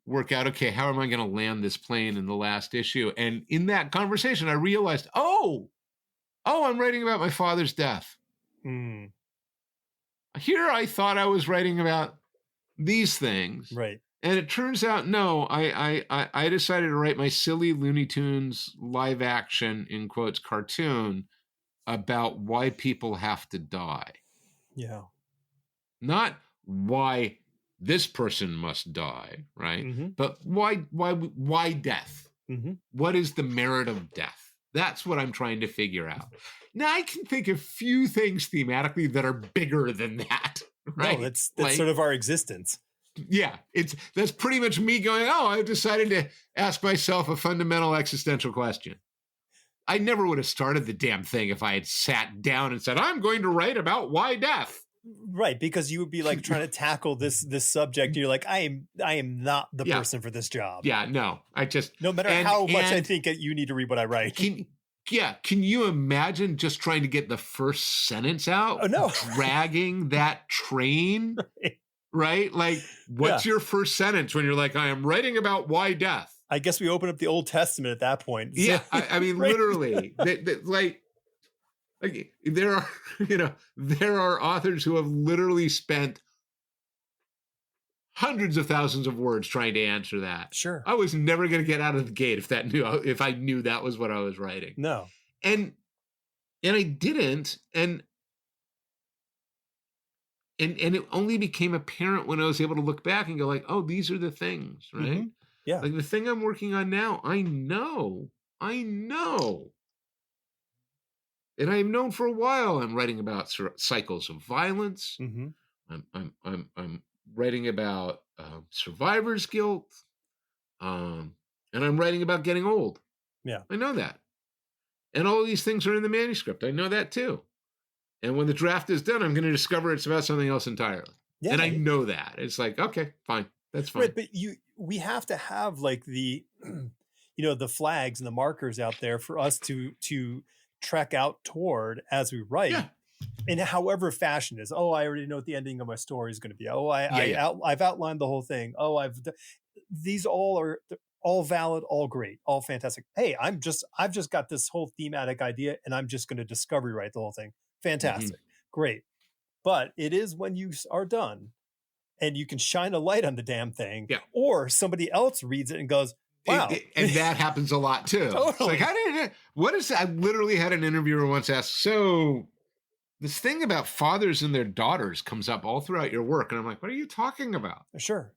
work out, okay, how am I going to land this plane in the last issue? And in that conversation, I realized, I'm writing about my father's death. Mm. Here I thought I was writing about these things. Right. And it turns out, no, I decided to write my silly Looney Tunes live action, in quotes, cartoon about why people have to die. Yeah. Not why this person must die, right? Mm-hmm. But why death? Mm-hmm. What is the merit of death? That's what I'm trying to figure out. Now, I can think of few things thematically that are bigger than that, right? No, that's like, sort of our existence. Yeah, that's pretty much me going, I've decided to ask myself a fundamental existential question. I never would have started the damn thing if I had sat down and said, I'm going to write about why death. Right, because you would be like trying to tackle this subject. You're like, I am not the person for this job. Yeah, no, no matter how much I think you need to read what I write. Can you imagine just trying to get the first sentence out? Oh, no. Dragging that train, right? Like, what's your first sentence when you're like, I am writing about why death? I guess we open up the Old Testament at that point. So, yeah, I mean, right? Literally, like there are authors who have literally spent hundreds of thousands of words trying to answer that. Sure. I was never going to get out of the gate if I knew that was what I was writing. No. And I didn't. And it only became apparent when I was able to look back and go like, oh, these are the things, right? Mm-hmm. Yeah. Like the thing I'm working on now, I know. And I've known for a while. I'm writing about cycles of violence. Mm-hmm. I'm writing about survivor's guilt, and I'm writing about getting old. Yeah, I know that, and all these things are in the manuscript. I know that too. And when the draft is done, I'm going to discover it's about something else entirely. Yeah, and I know that. It's like, okay, fine, that's fine. Right, but we have to have like the, the flags and the markers out there for us to trek out toward as we write. Yeah. In however fashion is, I already know what the ending of my story is going to be. I've outlined the whole thing. These all are all valid, all great, all fantastic. Hey, I've just got this whole thematic idea and I'm just going to discovery write the whole thing. Fantastic. Mm-hmm. Great. But it is when you are done and you can shine a light on the damn thing, or somebody else reads it and goes, wow. And that happens a lot too. Totally. It's like, what is that? I literally had an interviewer once ask, so this thing about fathers and their daughters comes up all throughout your work. And I'm like, what are you talking about? Sure.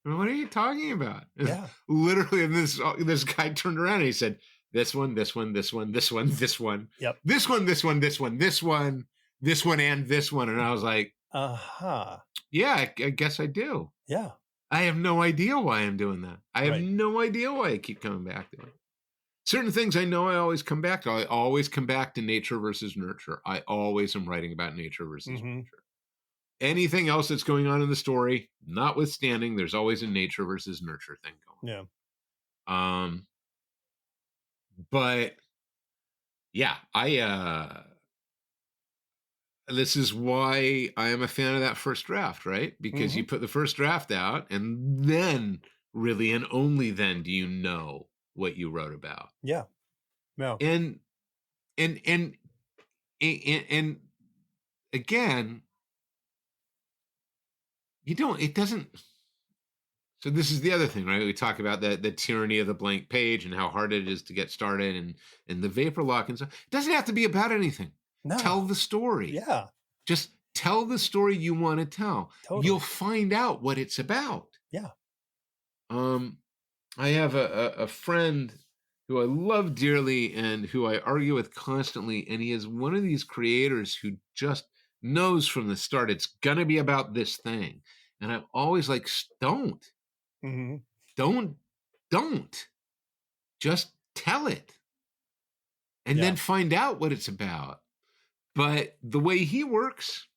What are you talking about? Yeah. Literally, and this guy turned around and he said, this one, this one, this one, this one, this one. Yep. This one, this one, this one, this one, this one, and this one. And I was like, yeah, I guess I do. Yeah. I have no idea why I'm doing that. I have no idea why I keep coming back to it. Certain things I know I always come back to. I always come back to nature versus nurture. I always am writing about nature versus nurture. Anything else that's going on in the story, notwithstanding, there's always a nature versus nurture thing going. Yeah. But yeah, this is why I am a fan of that first draft, right? Because you put the first draft out and then really, and only then do you know what you wrote about. Yeah. No. And again, it doesn't. So this is the other thing, right? We talk about the tyranny of the blank page and how hard it is to get started and the vapor lock and stuff. It doesn't have to be about anything. No. Tell the story. Yeah. Just tell the story you want to tell. Totally. You'll find out what it's about. Yeah. I have a friend who I love dearly and who I argue with constantly, and he is one of these creators who just knows from the start it's going to be about this thing. And I'm always like, don't. Mm-hmm. Don't. Just tell it. and Yeah. then find out what it's about. But the way he works,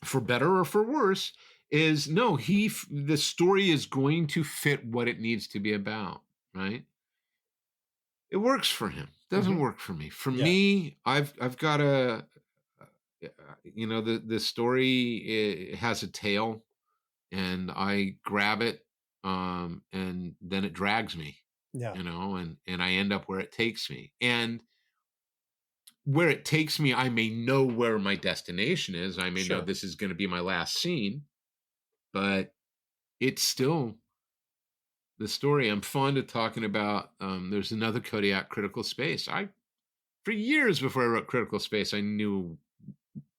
for better or for worse, is no, the story is going to fit what it needs to be about, right? It works for him. Doesn't Hmm. work for me. For Yeah. me, I've got the story has a tail, and I grab it, and then it drags me, Yeah. and I end up where it takes me. And where it takes me, I may know where my destination is. I may know Sure. this is going to be my last scene, but it's still the story. I'm fond of talking about. There's another Kodiak, Critical Space. For years before I wrote Critical Space, I knew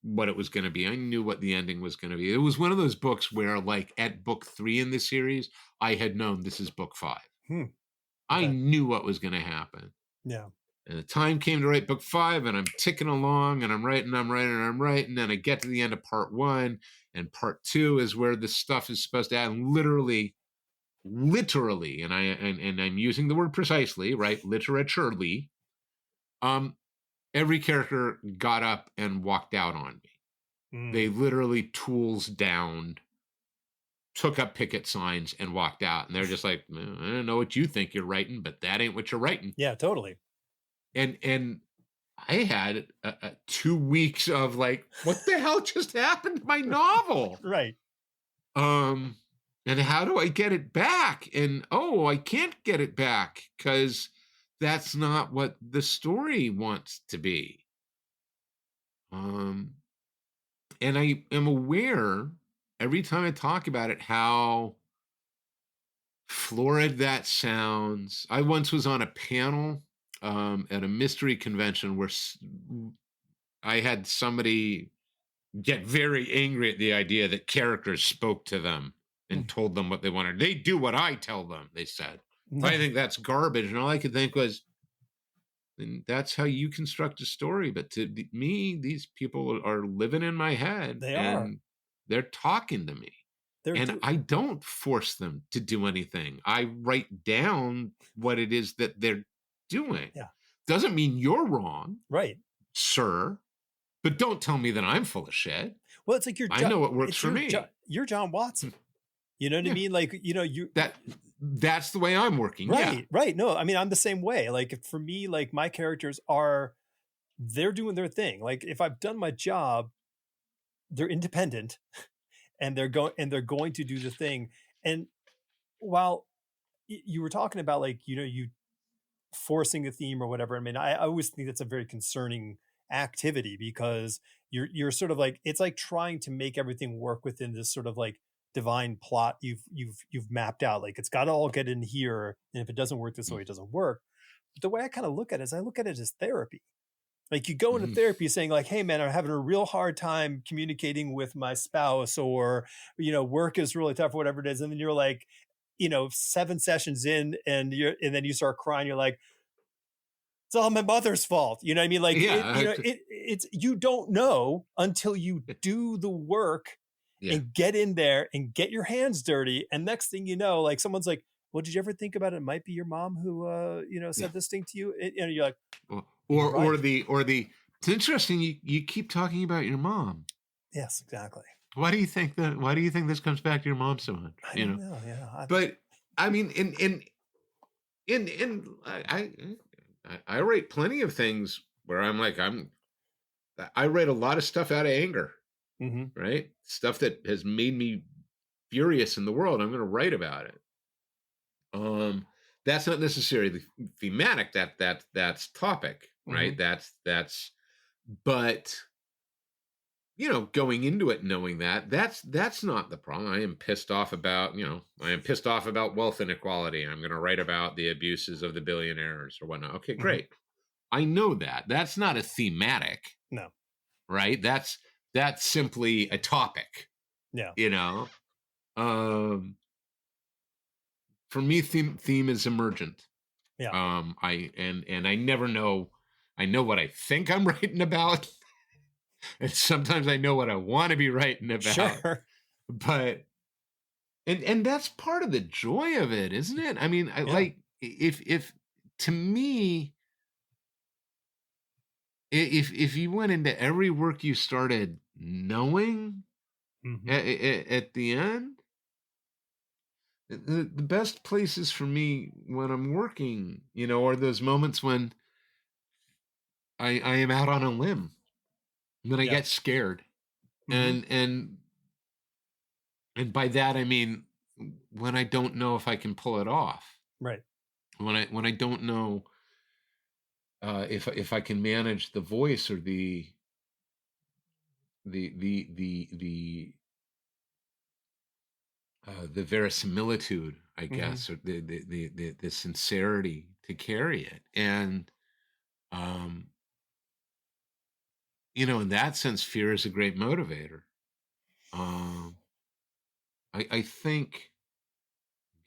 what it was going to be. I knew what the ending was going to be. It was one of those books where, like, at book 3 in the series, I had known this is book 5. I Okay. knew what was going to happen. Yeah. And the time came to write book 5, and I'm ticking along, and I'm writing, and then I get to the end of part 1, and part 2 is where this stuff is supposed to happen. Literally, and I'm using the word precisely, right? Literaturely. Every character got up and walked out on me. They literally tools down, took up picket signs, and walked out. And they're just like, I don't know what you think you're writing, but that ain't what you're writing. Yeah, totally. And I had 2 weeks of like, what the hell just happened to my novel? Right. And how do I get it back? And I can't get it back because that's not what the story wants to be. And I am aware every time I talk about it how florid that sounds. I once was on a panel at a mystery convention where I had somebody get very angry at the idea that characters spoke to them and told them what they wanted. They do what I tell them, they said. I think that's garbage. And all I could think was, and that's how you construct a story. But to me, these people are living in my head. They and are. They're talking to me. I don't force them to do anything. I write down what it is that they're doing. Yeah. Doesn't mean you're wrong, Right, sir. But don't tell me that I'm full of shit. Well, it's like I know what works for me. You're John Watson. You know what I mean? Like, that's the way I'm working. Right, Yeah. right. No, I mean, I'm the same way. Like, for me, like, my characters they're doing their thing. Like, if I've done my job, they're independent and they're going to do the thing. And while you were talking about, like, you forcing a theme or whatever, I mean, I always think that's a very concerning activity because you're sort of like, it's like trying to make everything work within this sort of like divine plot you've mapped out. Like, it's got to all get in here, and if it doesn't work this way, it doesn't work. But the way I kind of look at it is I look at it as therapy. Like, you go into therapy saying like, hey man, I'm having a real hard time communicating with my spouse, or work is really tough or whatever it is, and then you're like, 7 sessions in, and then you start crying, you're like, it's all my mother's fault. You know what I mean? Like, it's, you don't know until you do the work and get in there and get your hands dirty. And next thing you know, like, someone's like, well, did you ever think about it might be your mom who, said this thing to you? And you're like, or the, it's interesting. You keep talking about your mom. Yes, exactly. Why do you think this comes back to your mom so much? I don't know. Yeah. But I mean, I write plenty of things where I'm like, I write a lot of stuff out of anger, right? Stuff that has made me furious in the world. I'm going to write about it. That's not necessarily thematic. That's topic, right? But going into it knowing that's not the problem. I am pissed off about wealth inequality. I'm going to write about the abuses of the billionaires or whatnot. Okay, great. I know that. That's not a thematic. No. Right? That's simply a topic. Yeah. For me, theme is emergent. Yeah. I never know. I know what I think I'm writing about. And sometimes I know what I want to be writing about. Sure. But and that's part of the joy of it, isn't it? I mean, like, if to me, if you went into every work you started knowing Hmm. at the end, the best places for me when I'm working, are those moments when I am out on a limb, when I Yeah. get scared, Hmm. and by that I mean when I don't know if I can pull it off, Right. when I don't know if I can manage the voice or the verisimilitude, I Hmm. guess, or the sincerity to carry it. And um, in that sense, fear is a great motivator. Um, I think,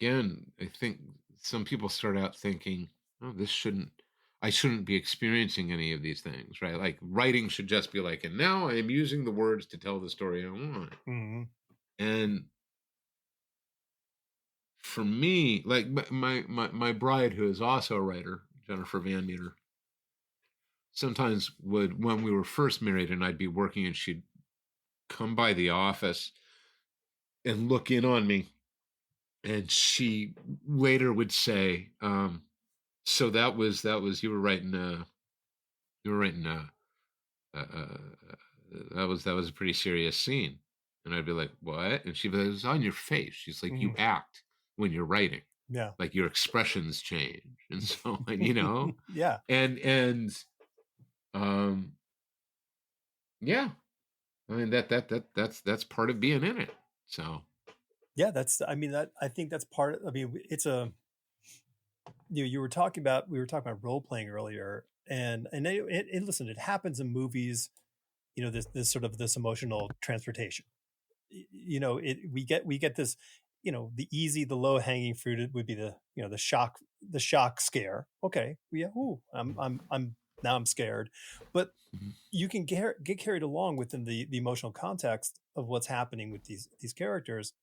again, I think some people start out thinking, oh, I shouldn't be experiencing any of these things, right? Like writing should just be like, and now I am using the words to tell the story I want. Hmm. And for me, like my bride, who is also a writer, Jennifer Van Meter, sometimes would, when we were first married and I'd be working and she'd come by the office and look in on me, and she later would say, so you were writing you were writing that was a pretty serious scene. And I'd be like, what? And she'd be like, it was on your face. She's like, you Hmm. act when you're writing, Yeah. like your expressions change and so on, Yeah. and um yeah, I mean that's part of being in it. So Yeah. I mean, I think that's part of, I mean, it's a, we were talking about role playing earlier, and listen, it happens in movies, this sort of this emotional transportation. We get this, the low hanging fruit would be the shock scare. Okay, yeah, ooh, I'm now I'm scared, but mhm. you can get carried along within the emotional context of what's happening with these characters.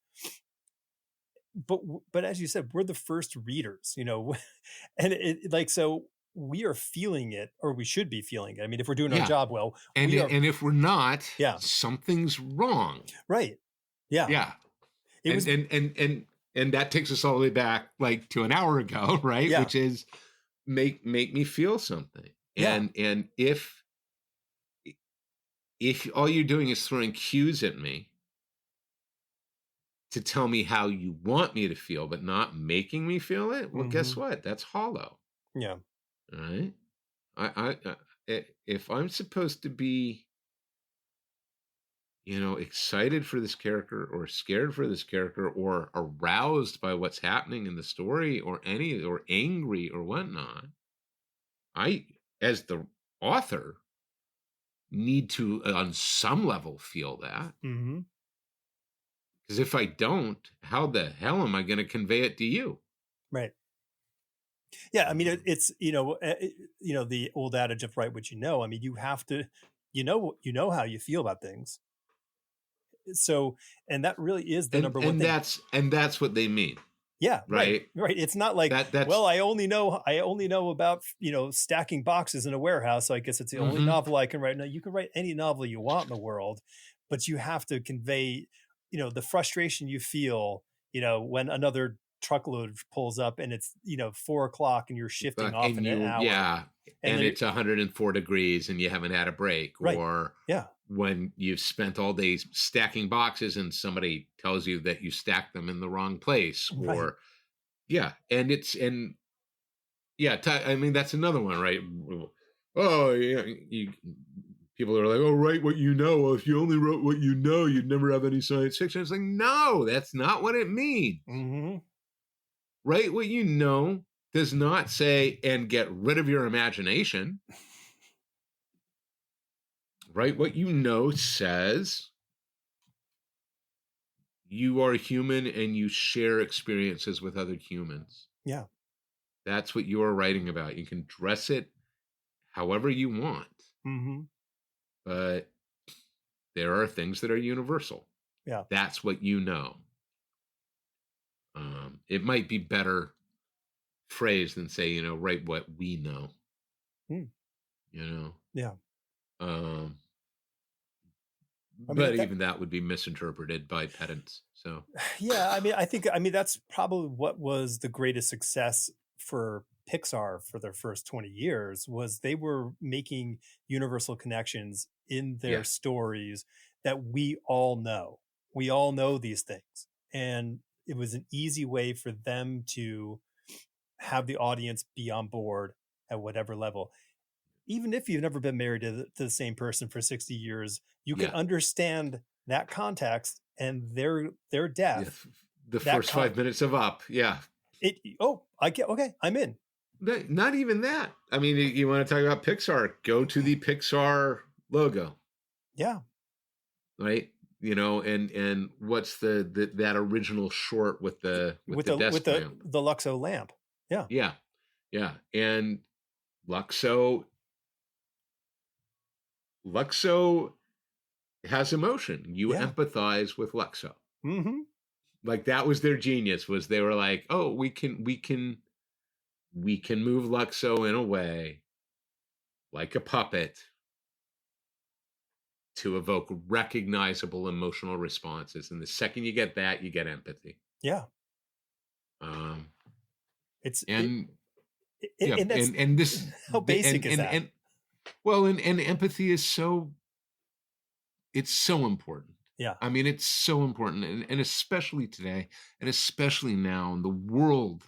But as you said, we're the first readers, and like, so we are feeling it, or we should be feeling it. I mean, if we're doing our Yeah, job well, and we are. and if we're not, Yeah. something's wrong. Right. Yeah. Yeah, It and was. that takes us all the way back like to an hour ago, right? Yeah. Which is make me feel something. Yeah. And if all you're doing is throwing cues at me to tell me how you want me to feel, but not making me feel it, well, guess Hmm. what? That's hollow. Yeah. All right. If I'm supposed to be, excited for this character or scared for this character or aroused by what's happening in the story or angry or whatnot, I, as the author, need to, on some level, feel that. Hmm. Because if I don't, how the hell am I going to convey it to you? Right. Yeah. I mean, Um, it's the old adage of write what you know. I mean, you have to, how you feel about things. So, and that really is the and number one and thing. that's what they mean, Yeah, right, right? right. It's not like, That's well, I only know about, stacking boxes in a warehouse, so I guess it's the only hmm novel I can write. No, you can write any novel you want in the world, but you have to convey, the frustration you feel, when another truckload pulls up and it's, 4 o'clock and you're shifting off and in an you hour, yeah, and and then it's 104 degrees and you haven't had a break, right, or yeah, when you've spent all day stacking boxes and somebody tells you that you stacked them in the wrong place, right, or yeah, and yeah, I mean that's another one, right? Oh yeah, people are like, oh, write what you know. Well, if you only wrote what you know, you'd never have any science fiction. It's like, no, that's not what it means. hmm, Write what you know does not say and get rid of your imagination. Write what you know says you are human and you share experiences with other humans. yeah, That's what you are writing about. You can dress it however you want, hmm, but there are things that are universal. yeah, That's what you know. It might be better phrased than say, write what we know. mm, You know. yeah. Um, I mean but that even that would be misinterpreted by pedants. So yeah, I mean that's probably what was the greatest success for Pixar for their first 20 years was they were making universal connections in their yeah, stories that we all know. We all know these things. And it was an easy way for them to have the audience be on board at whatever level. Even if you've never been married to the same person for 60 years, you can yeah, understand that context and their yeah. death. The That first con 5 minutes of Up, yeah. it oh, I get okay, I'm in. Not even that. I mean, you want to talk about Pixar? Go to the Pixar logo, Yeah. right? You know, and what's the that original short with the With desk lamp? the Luxo lamp. Yeah. Yeah, yeah. And Luxo Luxo has emotion. You Yeah. empathize with Luxo. Mm-hmm. Like that was their genius. Was they were like, oh, we can move Luxo in a way like a puppet to evoke recognizable emotional responses. And the second you get that, you get empathy. Yeah. Um, It's and yeah, and that's and this how basic is that? and well, and empathy is it's so important. Yeah. I mean, it's so important, and especially today, and especially now in the world,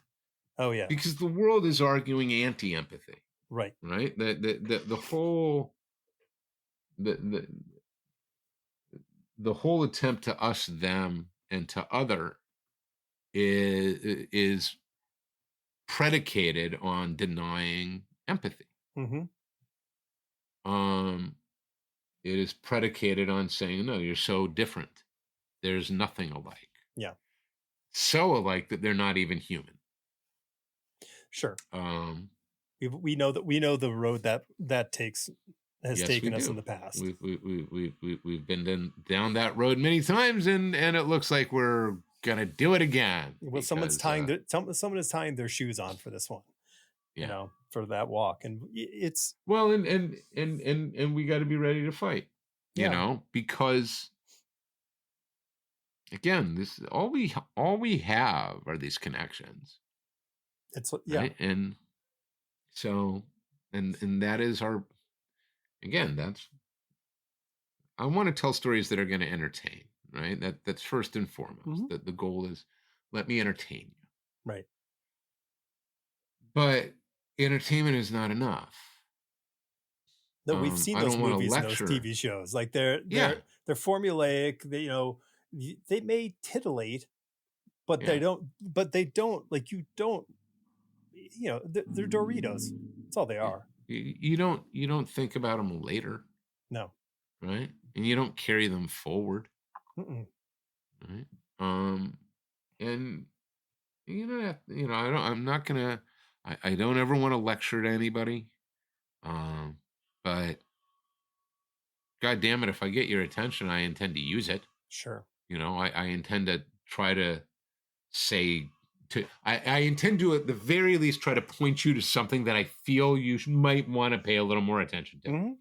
Oh yeah. because the world is arguing anti-empathy, Right. right? The whole the the whole attempt to us, them, and to other is predicated on denying empathy. Mm-hmm. Um, it is predicated on saying, no, you're so different. There's nothing alike. Yeah. So alike that they're not even human. Sure. Um, We know that we know the road that takes has yes, we taken us in do. the past. We've been down that road many times, and it looks like we're gonna do it again. Well, Because someone is tying their shoes on for this one, yeah, for that walk, and it's well, and we got to be ready to fight, yeah, because again, this all we have are these connections, it's yeah, right? And so, and that is our again. That's I want to tell stories that are going to entertain, right? That's first and foremost. hmm That the goal is let me entertain you, right. but entertainment is not enough. No, we've seen I those don't want to movies and those lecture. TV shows. Like Yeah, they're formulaic. They may titillate, but yeah. they don't like you don't. They're Doritos. That's all they Yeah. are. You don't think about them later, No. right? And you don't carry them forward, Mm-mm. right? Um, and I'm not gonna. I don't ever want to lecture to anybody. But God damn it, if I get your attention, I intend to use it. Sure. I intend to try to say I intend to at the very least try to point you to something that I feel you might want to pay a little more attention to. hmm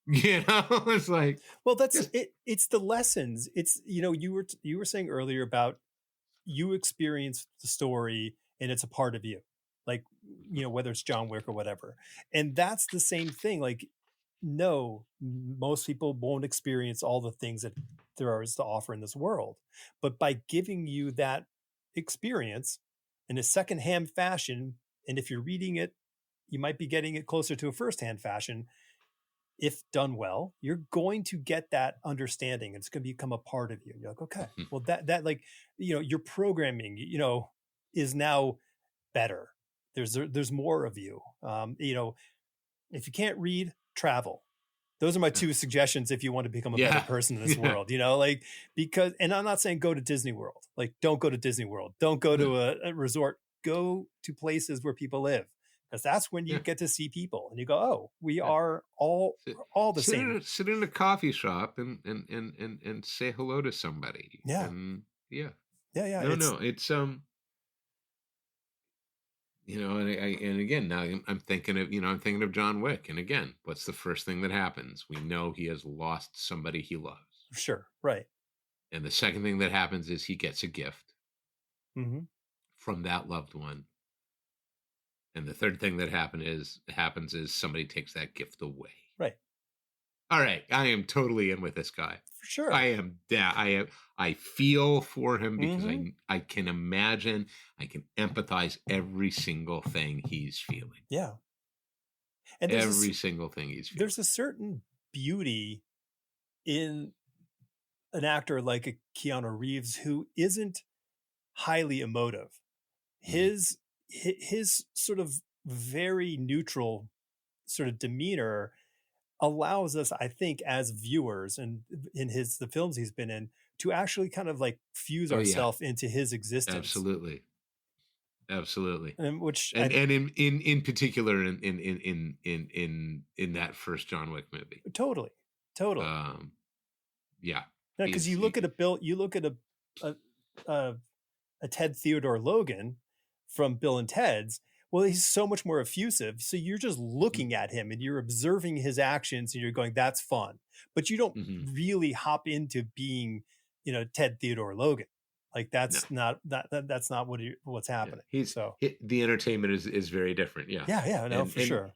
It's like Well, that's just it. It's the lessons. It's you were saying earlier about you experience the story and it's a part of you, like whether it's John Wick or whatever, and that's the same thing. Like, no, most people won't experience all the things that there is to offer in this world, but by giving you that experience in a secondhand fashion, and if you're reading it, you might be getting it closer to a firsthand fashion if done well, you're going to get that understanding. It's going to become a part of you. And you're like, okay, well, that like, your programming, is now better. There's more of you. If you can't read, travel. Those are my two suggestions if you want to become a better yeah, person in this yeah, world, because, and I'm not saying go to Disney World. Like, don't go to Disney World. Don't go no, to a resort. Go to places where people live, because that's when you yeah. get to see people and you go, oh, we Yeah. are Sit, all the sit same. in a coffee shop and say hello to somebody. Yeah. And yeah, Yeah. Yeah. no, it's and again, now I'm thinking of John Wick. And again, what's the first thing that happens? We know he has lost somebody he loves. Sure. Right. And the second thing that happens is he gets a gift Mm-hmm. from that loved one. And the third thing that happens is somebody takes that gift away. Right. All right, I am totally in with this guy. For sure. I am. I feel for him because Mhm. I can imagine, I can empathize every single thing he's feeling. Yeah. And Every single thing he's feeling. there's a certain beauty in an actor like a Keanu Reeves who isn't highly emotive. His sort of very neutral sort of demeanor allows us, I think, as viewers and in the films he's been in, to actually kind of like fuse Oh yeah, ourselves into his existence. absolutely, And which and in particular in that first John Wick movie. totally. Yeah, Because you look at a Ted Theodore Logan from Bill and Ted's. Well, he's so much more effusive. So you're just looking at him and you're observing his actions and you're going, that's fun. But you don't really hop into being, Ted Theodore Logan. Like that's not what's happening. The entertainment is very different. Yeah. Yeah, no, for sure.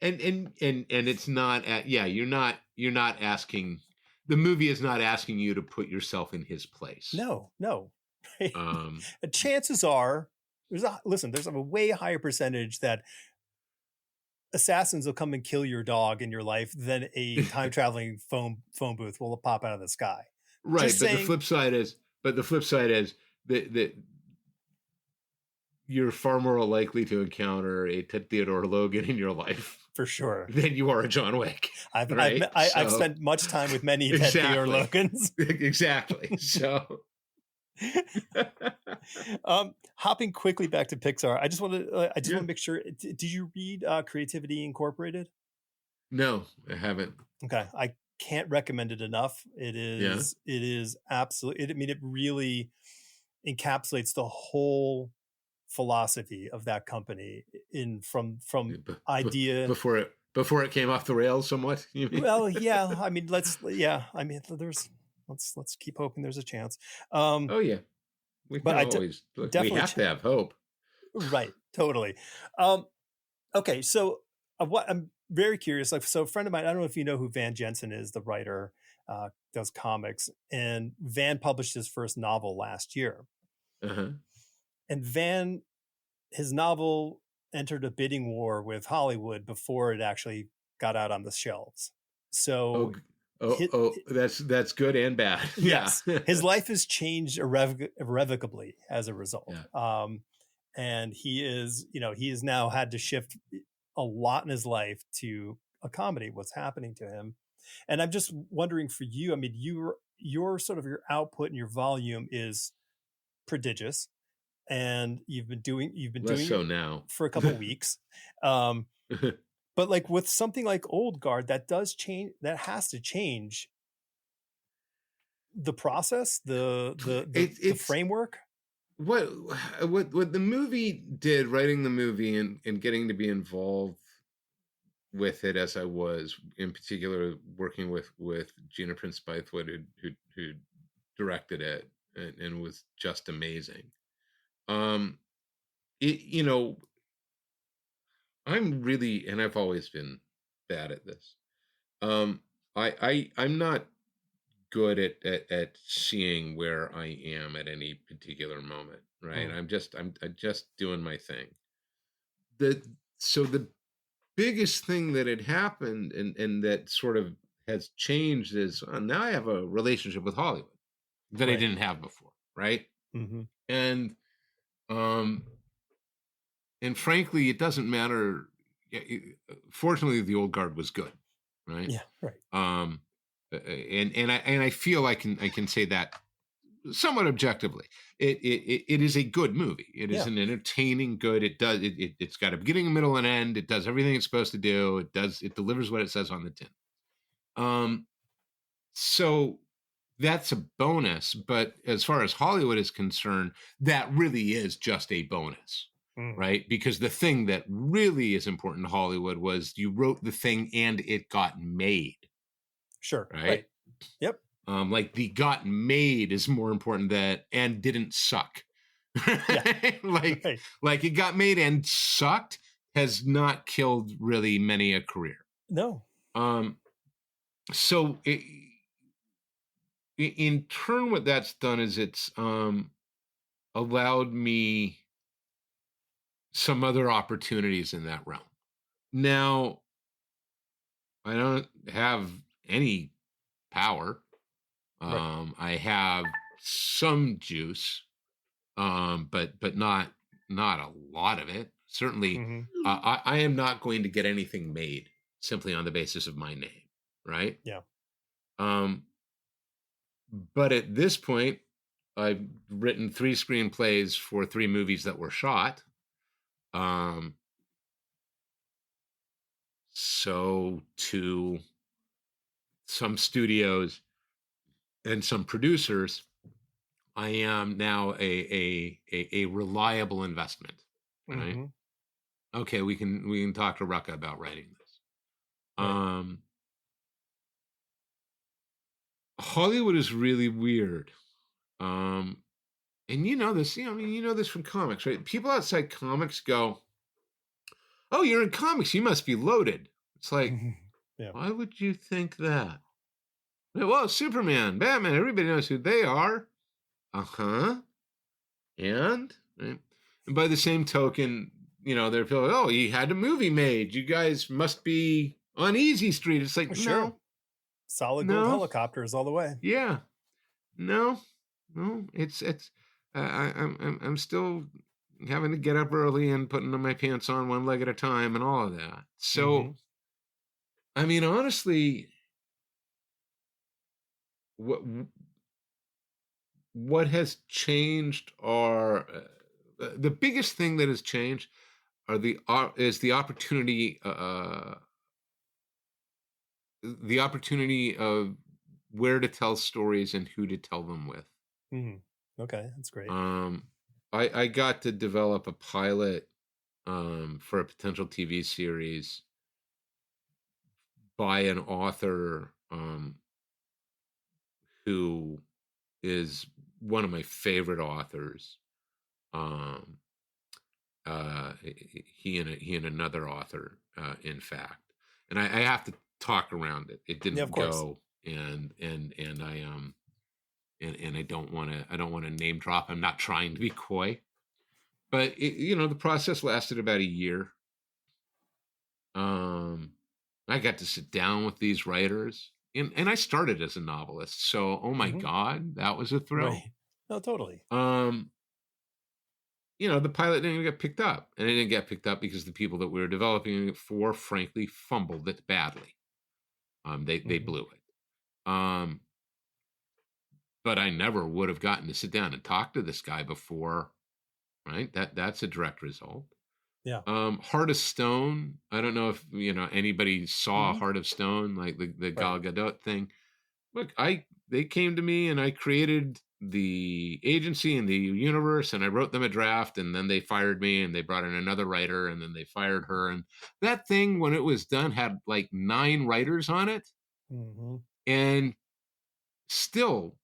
And it's not you're not asking, the movie is not asking you to put yourself in his place. No. Chances are there's a way higher percentage that assassins will come and kill your dog in your life than a time traveling phone booth will pop out of the sky. Right. The flip side is that you're far more likely to encounter a Ted Theodore Logan in your life, for sure, than you are a John Wick. I've spent much time with many Ted Theodore Logans. Exactly. So, hopping quickly back to Pixar, I just want to make sure. Did you read Creativity Incorporated? No, I haven't. Okay, I can't recommend it enough. It is absolutely. It really encapsulates the whole philosophy of that company from idea before it came off the rails somewhat. You mean? Well, yeah. Let's keep hoping there's a chance. Oh yeah, we have to have hope. Right, totally. Okay, so what I'm very curious. Like, so a friend of mine, I don't know if you know who Van Jensen is, the writer, does comics, and Van published his first novel last year. And his novel entered a bidding war with Hollywood before it actually got out on the shelves. So that's good and bad. Yes. His life has changed irrevocably as a result. Yeah. And he has now had to shift a lot in his life to accommodate what's happening to him. And I'm just wondering for you, your sort of your output and your volume is prodigious, and you've been doing so now for a couple of weeks. But like with something like Old Guard, that does change, that has to change the process, the framework. What the movie did, writing the movie and getting to be involved with it, as I was, in particular working with Gina Prince Bythewood, who directed it and was just amazing. I'm really, and I've always been bad at this. I'm not good at seeing where I am at any particular moment, right? I'm just doing my thing. So the biggest thing that had happened and that sort of has changed is now I have a relationship with Hollywood that I didn't have before, right? And frankly, it doesn't matter. Fortunately, the Old Guard was good, right? Yeah, right. And I feel I can say that somewhat objectively. It is a good movie. It is an entertaining good. It's got a beginning, a middle, and end. It does everything it's supposed to do. It delivers what it says on the tin. So that's a bonus. But as far as Hollywood is concerned, that really is just a bonus. Mm. right? Because the thing that really is important to Hollywood was you wrote the thing and it got made, Sure. right? Right. Yep. Like the got made is more important that and didn't suck. Yeah. like Right. like it got made and sucked has not killed really many a career. No. Um, so in turn, what that's done is it's allowed me some other opportunities in that realm. Now, I don't have any power. Right. I have some juice, but not a lot of it. Certainly, Hmm. I am not going to get anything made simply on the basis of my name, right? Yeah. Um, but at this point, I've written 3 screenplays for 3 movies that were shot. Um, so to some studios and some producers, I am now a reliable investment, right? Hmm. Okay, we can talk to Rucka about writing this. Right. Hollywood is really weird. Um, and you know this, I mean, you know this from comics, right? People outside comics go, "Oh, you're in comics, you must be loaded." It's like, Yeah. why would you think that? Well, Superman, Batman, everybody knows who they are. Uh-huh. And right? And by the same token, they're feeling, oh, he had a movie made. You guys must be on Easy Street. It's like, Sure. no, Solid gold no, helicopters all the way. yeah, no, no. It's. I'm still having to get up early and putting my pants on one leg at a time and all of that. Hmm. So, I mean, honestly, what what has changed are the biggest thing that has changed are is the opportunity of where to tell stories and who to tell them with. Hmm. Okay, that's great. Um, I got to develop a pilot for a potential TV series by an author who is one of my favorite authors. Um, he and another author, in fact, and I have to talk around it. It Yeah, of didn't course. go, and I and I don't want to name drop. I'm not trying to be coy, but the process lasted about a year. Um, I got to sit down with these writers, and I started as a novelist, so oh my Hmm. god, that was a thrill. Right. No, totally. Um, the pilot didn't even get picked up, and it didn't get picked up because the people that we were developing it for, frankly, fumbled it badly. They Hmm. blew it. But I never would have gotten to sit down and talk to this guy before, right? That's a direct result. Yeah. Heart of Stone. I don't know if anybody saw Hmm. Heart of Stone, like the Right. Gal Gadot thing. Look, they came to me and I created the agency and the universe and I wrote them a draft and then they fired me and they brought in another writer and then they fired her, and that thing when it was done had like 9 writers on it, Hmm. and still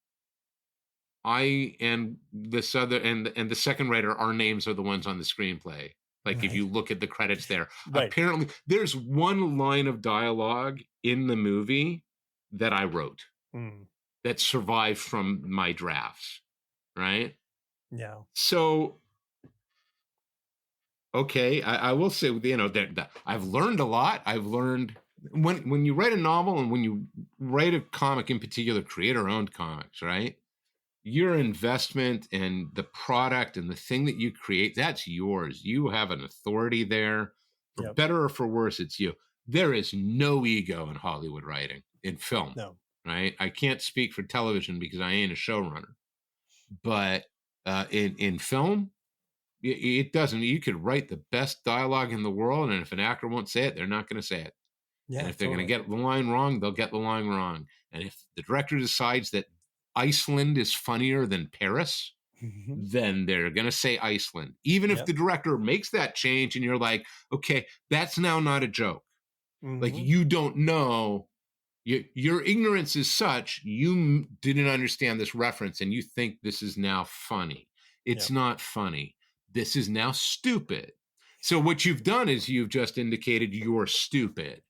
I and this other and the second writer, our names are the ones on the screenplay. Like if Right. you look at the credits there, Right. apparently there's one line of dialogue in the movie that I wrote Mm. that survived from my drafts, right? Yeah. So, okay, I will say, that I've learned a lot. I've learned when you write a novel and when you write a comic in particular, creator-owned comics, right? Your investment and the product and the thing that you create, that's yours. You have an authority there. For Yep. better or for worse, it's you. There is no ego in Hollywood writing, in film, No. right? I can't speak for television because I ain't a showrunner. But in film, it doesn't. You could write the best dialogue in the world, and if an actor won't say it, they're not going to say it. And Yeah, if they're going to totally. get the line wrong, they'll get the line wrong. And if the director decides that Iceland is funnier than Paris, then they're going to say Iceland. Even if Yep. the director makes that change and you're like, okay, that's now not a joke. Like, you don't know. Your ignorance is such, you didn't understand this reference and you think this is now funny. It's Yep. not funny. This is now stupid. So what you've done is you've just indicated you're stupid.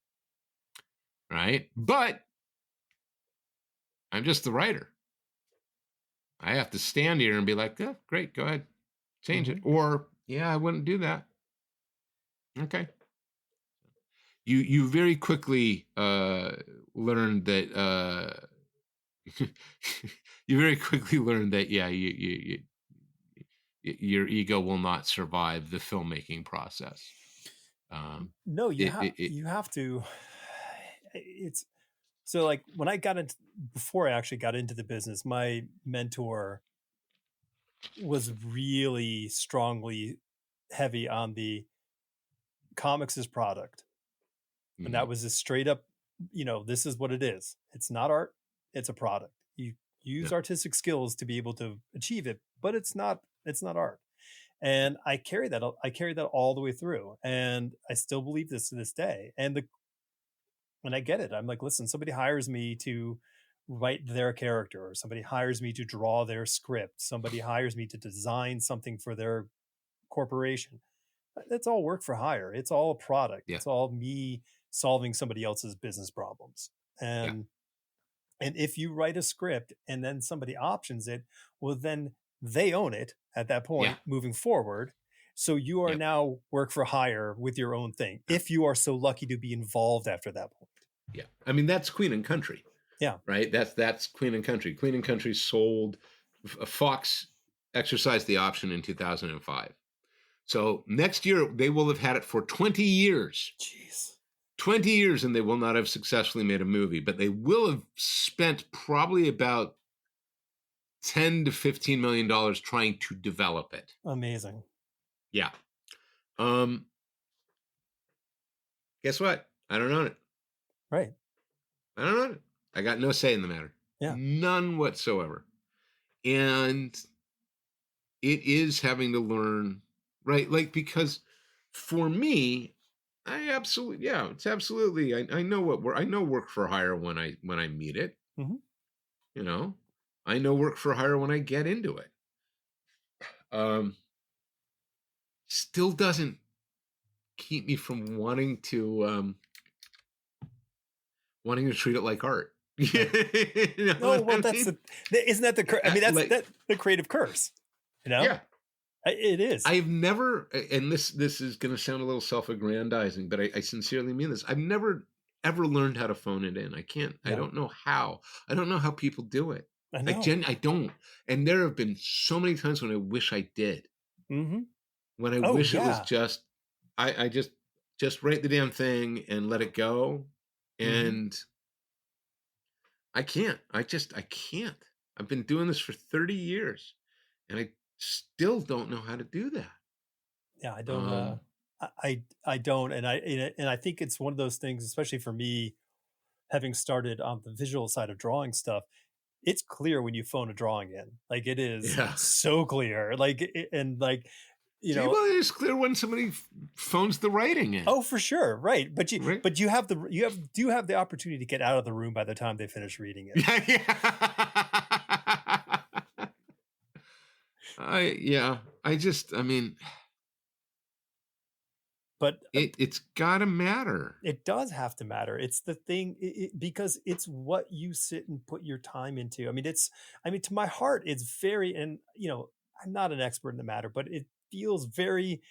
Right? But I'm just the writer. I have to stand here and be like, oh, great, go ahead, change it. Or, yeah, I wouldn't do that. Okay. You very quickly learned that you very quickly learned that, yeah, your ego will not survive the filmmaking process. No, you have to. It's so, like, when I got into, before I actually got into the business, my mentor was really strongly heavy on the comics as product. And that was a straight up, this is what it is. It's not art, it's a product. You use artistic skills to be able to achieve it, but it's not art. And I carry that all the way through. And I still believe this to this day. And I get it. I'm like, listen, somebody hires me to write their character, or somebody hires me to draw their script, somebody hires me to design something for their corporation. It's all work for hire. It's all a product. It's all me solving somebody else's business problems. And if you write a script and then somebody options it, well, then they own it at that point moving forward. So you are now work for hire with your own thing, if you are so lucky to be involved after that point. Yeah. I mean, that's Queen and Country. Yeah. Right? That's Queen and Country. Queen and Country sold, Fox exercised the option in 2005. So next year, they will have had it for 20 years. Jeez. 20 years, and they will not have successfully made a movie, but they will have spent probably about $10 to $15 million trying to develop it. Amazing. Yeah. Guess what? I don't own it. Right. I don't own it. I got no say in the matter. Yeah. None whatsoever. And it is having to learn, right? Like, because for me, it's absolutely. I know I know work for hire when I meet it. I know work for hire when I get into it. Still doesn't keep me from wanting to treat it like art. No, well, isn't that the? I mean, that's like, the creative curse. Yeah. It is. I've never, and this is going to sound a little self-aggrandizing, but I sincerely mean this. I've never ever learned how to phone it in. I can't. Yeah. I don't know how. I don't know how people do it. I know. I don't. And there have been so many times when I wish I did. Mm-hmm. When I wish it was just, I just write the damn thing and let it go. And I can't. I can't. I've been doing this for 30 years, and I still don't know how to do that. Yeah, I don't. I don't, and I think it's one of those things, especially for me, having started on the visual side of drawing stuff. It's clear when you phone a drawing in, like it is so clear, Well, it's clear when somebody phones the writing in. Oh, for sure, right? But you do have the opportunity to get out of the room by the time they finish reading it. But it's gotta matter. It does have to matter. It's the thing, because it's what you sit and put your time into. I mean, to my heart, it's very, and I'm not an expert in the matter, but it feels very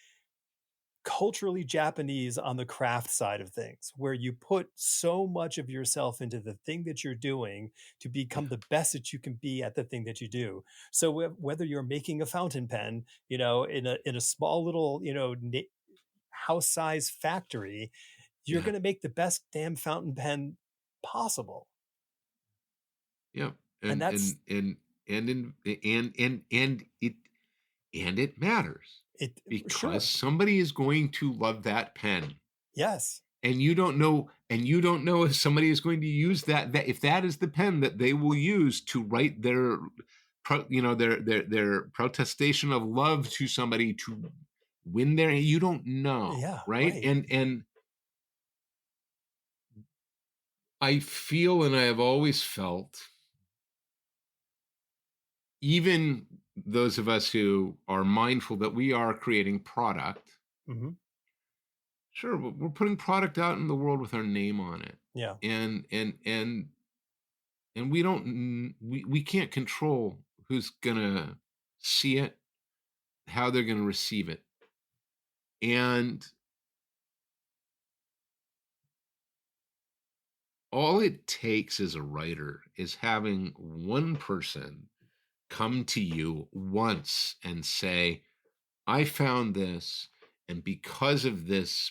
culturally Japanese on the craft side of things, where you put so much of yourself into the thing that you're doing to become the best that you can be at the thing that you do. So whether you're making a fountain pen, in a small little, house size factory, you're going to make the best damn fountain pen possible. Yeah. And it matters. Because somebody is going to love that pen. Yes. And you don't know if somebody is going to use that if that is the pen that they will use to write their their protestation of love to somebody to win their, you don't know, Yeah, right? right. And I feel, and I have always felt, even those of us who are mindful that we are creating product, Hmm. sure, but we're putting product out in the world with our name on it. Yeah. And we don't, we can't control who's gonna see it, how they're gonna receive it. And all it takes as a writer is having one person come to you once and say, I found this, and because of this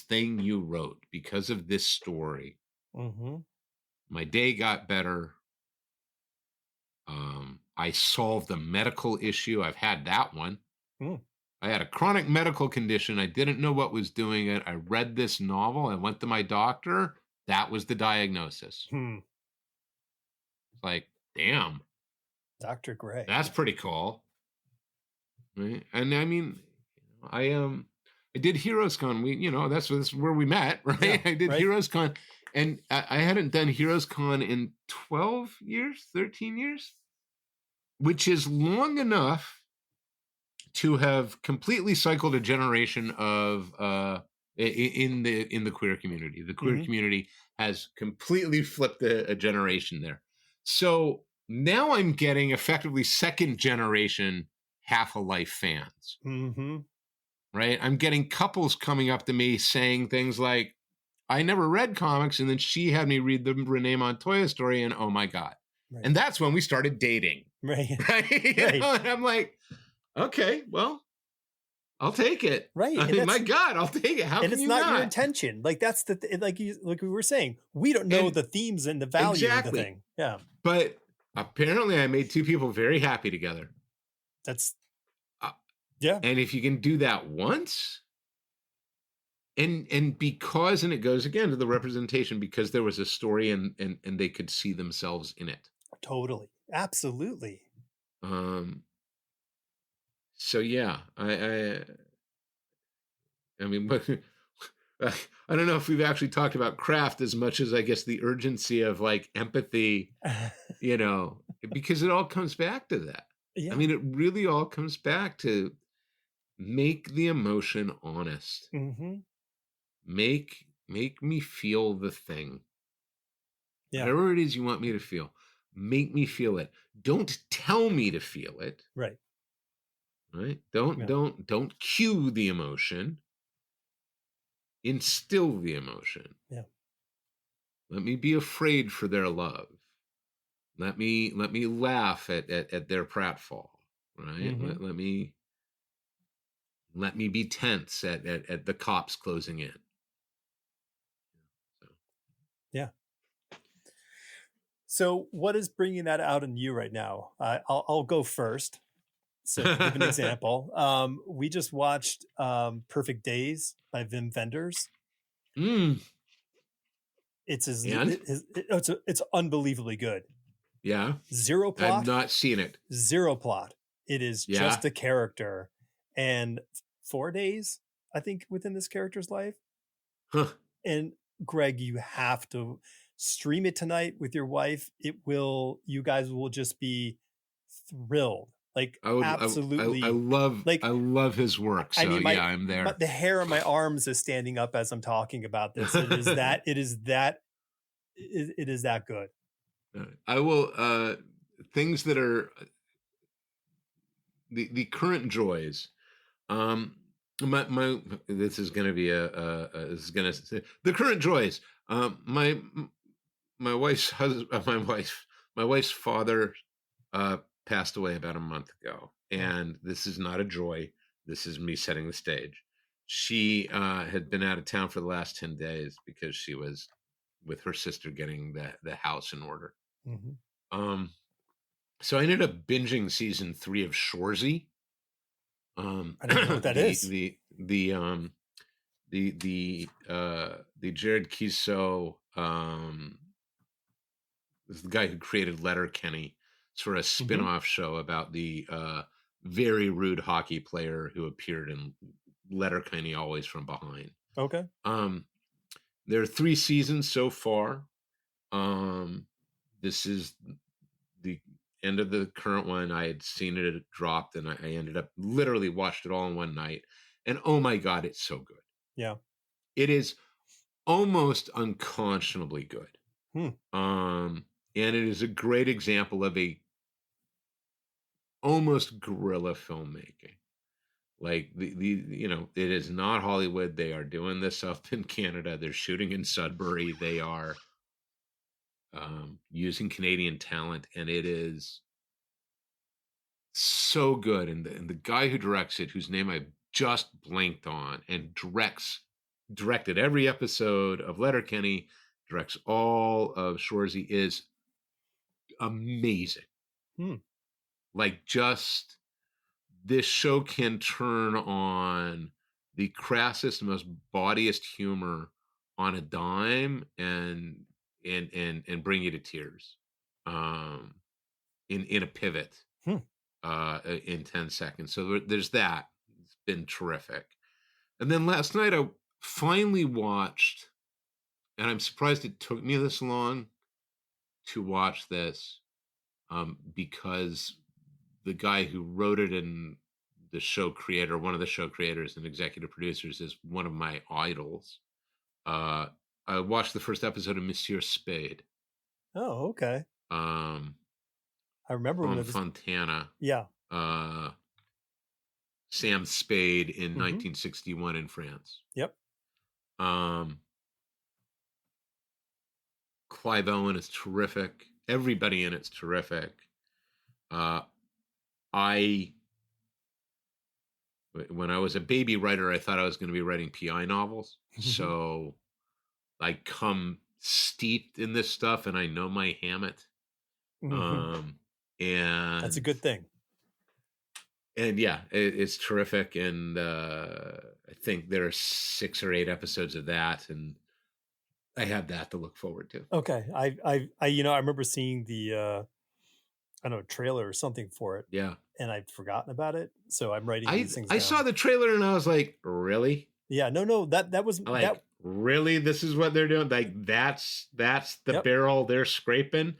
thing you wrote, because of this story, Hmm. my day got better. I solved a medical issue. I've had that one. Mm. I had a chronic medical condition. I didn't know what was doing it. I read this novel. I went to my doctor. That was the diagnosis. Hmm. It's like, damn, Dr. Gray. that's pretty cool. Right? And I mean, I did Heroes Con. That's where we met, right? Yeah, I did right. Heroes Con, and I hadn't done Heroes Con in 12 years, 13 years, which is long enough to have completely cycled a generation of in the queer community. The queer Hmm. community has completely flipped a generation there. So now I'm getting effectively second generation Half a Life fans, Hmm. right? I'm getting couples coming up to me saying things like, I never read comics, and then she had me read the Renee Montoya story, and oh my God. Right. And that's when we started dating. Right. Right? Right. And I'm like, okay, well, I'll take it. Right. I And mean, my that's, God, I'll take it. How and can it's you not your not? intention. Like that's like we were saying, we don't know And the themes and the value of the exactly. thing. Yeah. But apparently I made two people very happy together. That's, Uh, yeah. and if you can do that once, and because, and it goes again to the representation, because there was a story and they could see themselves in it. Totally. Absolutely. Um so yeah, I mean, but I don't know if we've actually talked about craft as much as I guess the urgency of like empathy, because it all comes back to that. I Yeah. mean, it really all comes back to make the emotion honest. Hmm. Make me feel the thing. Yeah. Whatever it is you want me to feel, make me feel it. Don't tell me to feel it, Right. right? Yeah. Don't cue the emotion. Instill the emotion. Yeah. Let me be afraid for their love. Let me laugh at their pratfall, right? Hmm. Let me be tense at the cops closing in. So. Yeah. So what is bringing that out in you right now? I'll go first. So to give an example, we just watched Perfect Days by Wim Wenders. Mm, It's and it's unbelievably good. yeah, Zero I've plot, not seen it. zero plot. It is Yeah, just a character, and 4 days, I think, within this character's life. huh. And Greg, you have to stream it tonight with your wife. You guys will just be thrilled. Like I absolutely. love Like, his work. I So mean, yeah, I'm there. the hair on my arms is standing up as I'm talking about this. It is that good. I will things that are the current joys. Um, my this is going to be this is going to say the current joys. My wife's husband, my wife's father passed away about a month ago, and this is not a joy. This is me setting the stage. She had been out of town for the last 10 days because she was with her sister getting the house in order. Mm-hmm. So I ended up binging season 3 of Shoresy. I don't know what that is. The Jared Kiso, is the guy who created Letterkenny. sort of Mm-hmm. spin-off show about the very rude hockey player who appeared in Letterkenny Always from Behind. Okay. Um, there are 3 seasons so far. This is the end of the current one. I had seen it, it dropped, and I ended up literally watched it all in one night. And oh my God, it's so good. Yeah. It is almost unconscionably good. Hmm. And it is a great example of a almost guerrilla filmmaking. Like it is not Hollywood. They are doing this up in Canada. They're shooting in Sudbury. They are using Canadian talent, and it is so good. And the guy who directs it, whose name I just blanked on, and directed every episode of Letterkenny, directs all of Shoresy, is amazing. Hmm. Like, just this show can turn on the crassest, most bawdiest humor on a dime and bring you to tears. In a pivot Hmm. in 10 seconds. So there's that. It's been terrific. And then last night I finally watched, and I'm surprised it took me this long to watch this, because the guy who wrote it and the show creator, one of the show creators and executive producers, is one of my idols. I watched the first episode of Monsieur Spade. Oh, okay. Um, I remember when Tom it was. Fontana, Yeah. Sam Spade in Mm-hmm. 1961 in France. Yep. Um, Clive Owen is terrific. Everybody in it's terrific. I When I was a baby writer, I thought I was going to be writing PI novels. So I come steeped in this stuff, and I know my Hammett. Mm-hmm. And That's a good thing. And yeah, it's terrific. And I think there are 6 or 8 episodes of that, and I have that to look forward to. Okay. I remember seeing the I don't know, trailer or something for it. Yeah. And I'd forgotten about it. So I'm writing these things I down. saw the trailer and I was like, really? Yeah, no, that was Like, that. Really? This is what they're doing? Like, that's the Yep. barrel they're scraping?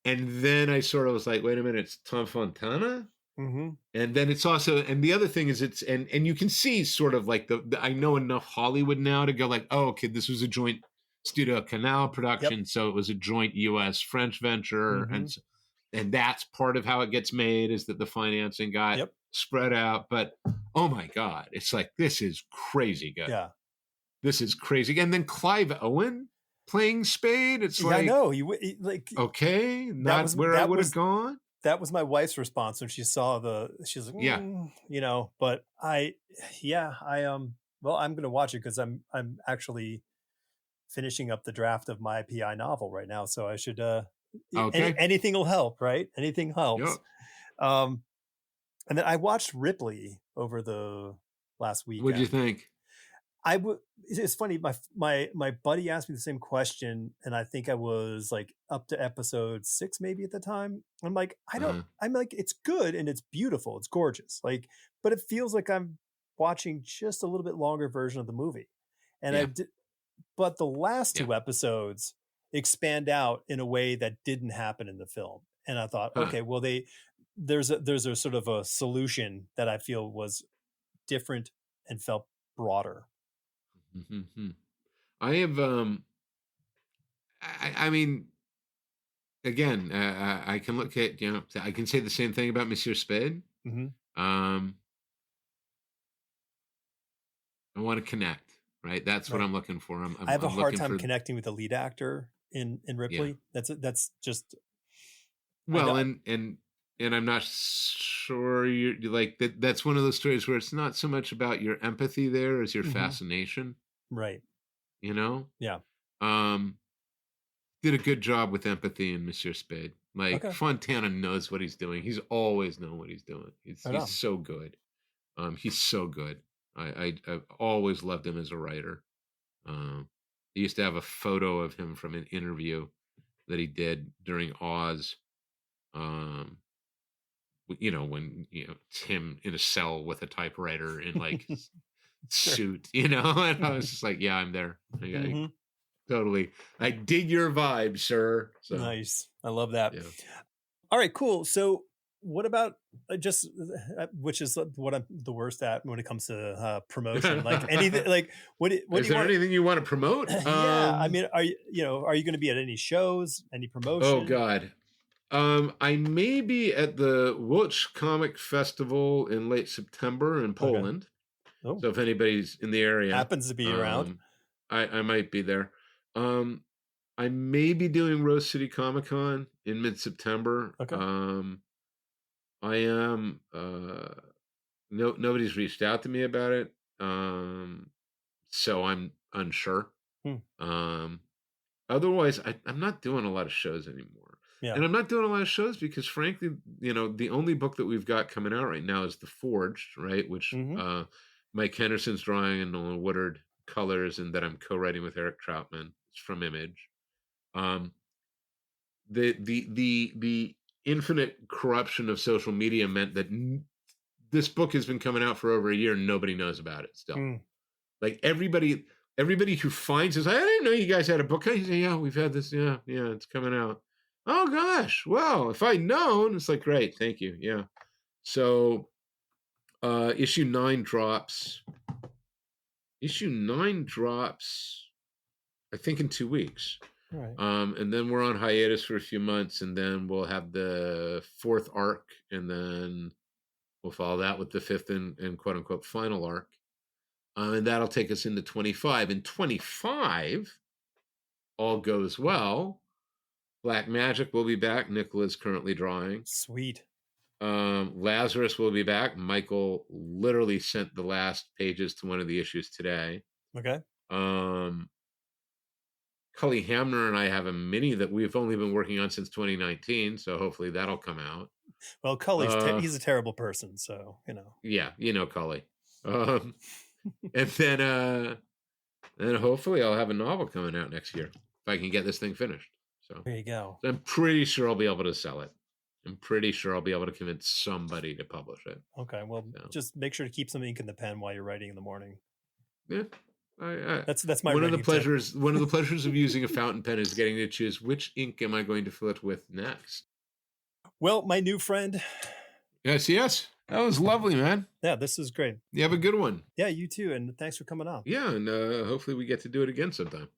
And then I sort of was like, wait a minute, it's Tom Fontana? Mm-hmm. And then it's also, and the other thing is it's, and you can see sort of like I know enough Hollywood now to go like, oh, okay, this was a joint Studio Canal production. Yep. So it was a joint US-French venture. Mm-hmm. And that's part of how it gets made, is that the financing got spread out. But oh my God, it's like, this is crazy good. Yeah. This is crazy. And then Clive Owen playing Spade. It's like, I know like, okay, not where I would have gone. That was my wife's response when she saw she's like, yeah, but well, I'm going to watch it, cause I'm actually finishing up the draft of my PI novel right now. So I should, okay. Anything will help, right? Anything helps. Yep. And then I watched Ripley over the last weekend. What did you think? It's funny. My buddy asked me the same question, and I think I was like up to episode 6 maybe at the time. I'm like, I'm like, it's good and it's beautiful, it's gorgeous, like, but it feels like I'm watching just a little bit longer version of the movie. And but the last 2 episodes expand out in a way that didn't happen in the film. And I thought, okay, well, there's a sort of a solution that I feel was different and felt broader. Mm-hmm. I have, I mean, again, I can look at, I can say the same thing about Monsieur Spade. Mm-hmm. I want to connect, right? That's what I'm looking for. I have a hard time connecting with the lead actor in Ripley. Yeah. That's just, well, and I'm not sure you're like that. That's one of those stories where it's not so much about your empathy there as your fascination. Right. Yeah. Did a good job with empathy in Monsieur Spade. Like, Fontana knows what he's doing. He's always known what he's doing. He's so good. He's so good. I've always loved him as a writer. I used to have a photo of him from an interview that he did during Oz When it's him in a cell with a typewriter in like Sure. suit, and I was just like, yeah, I'm there. Mm-hmm. Totally. I dig your vibe, sir. So Nice. I love that. yeah. All right, cool. So what about which is what I'm the worst at when it comes to promotion? Like anything, like what do Is you there want? anything you want to promote? Yeah, I mean, are you going to be at any shows, any Oh promotion? God. I may be at the Łódź Comic Festival in late September in Okay. Poland. Oh, So if anybody's in the area, happens to be around. I might be there. I may be doing Rose City Comic Con in mid-September. Okay. I am. Nobody's reached out to me about it. So I'm unsure. Hmm. Otherwise, I'm not doing a lot of shows anymore. Yeah. And I'm not doing a lot of shows because, frankly, the only book that we've got coming out right now is The Forged, right? Which Mm-hmm. Mike Henderson's drawing and Nolan Woodard colors, and that I'm co-writing with Eric Troutman. It's from Image. The infinite corruption of social media meant that this book has been coming out for over a year and nobody knows about it still. Like everybody who finds this, I didn't know you guys had a book. I say, yeah, we've had this. Yeah, it's coming out. Oh gosh, well, if I'd known, it's like, great, thank you. Yeah. So issue 9 drops. Issue 9 drops, I think, in 2 weeks. All right. And then we're on hiatus for a few months, and then we'll have the 4th arc, and then we'll follow that with the 5th and quote unquote final arc. And that'll take us into 25. In 25, all goes well, Black Magic will be back. Nicola's currently drawing. Sweet. Lazarus will be back. Michael literally sent the last pages to one of the issues today. Okay. Cully Hamner and I have a mini that we've only been working on since 2019, so hopefully that'll come out. Well, Cully's he's a terrible person, so Yeah, Cully. And then hopefully I'll have a novel coming out next year if I can get this thing finished. So there you go. I'm pretty sure I'll be able to sell it. I'm pretty sure I'll be able to convince somebody to publish it. Okay, well, just make sure to keep some ink in the pen while you're writing in the morning. Yeah, that's my one of the pleasures. tip. One of the pleasures of using a fountain pen is getting to choose which ink am I going to fill it with next. Well, my new friend. Yes, that was lovely, man. Yeah, this is great. You have a good one. Yeah, you too, and thanks for coming on. Yeah, and hopefully we get to do it again sometime.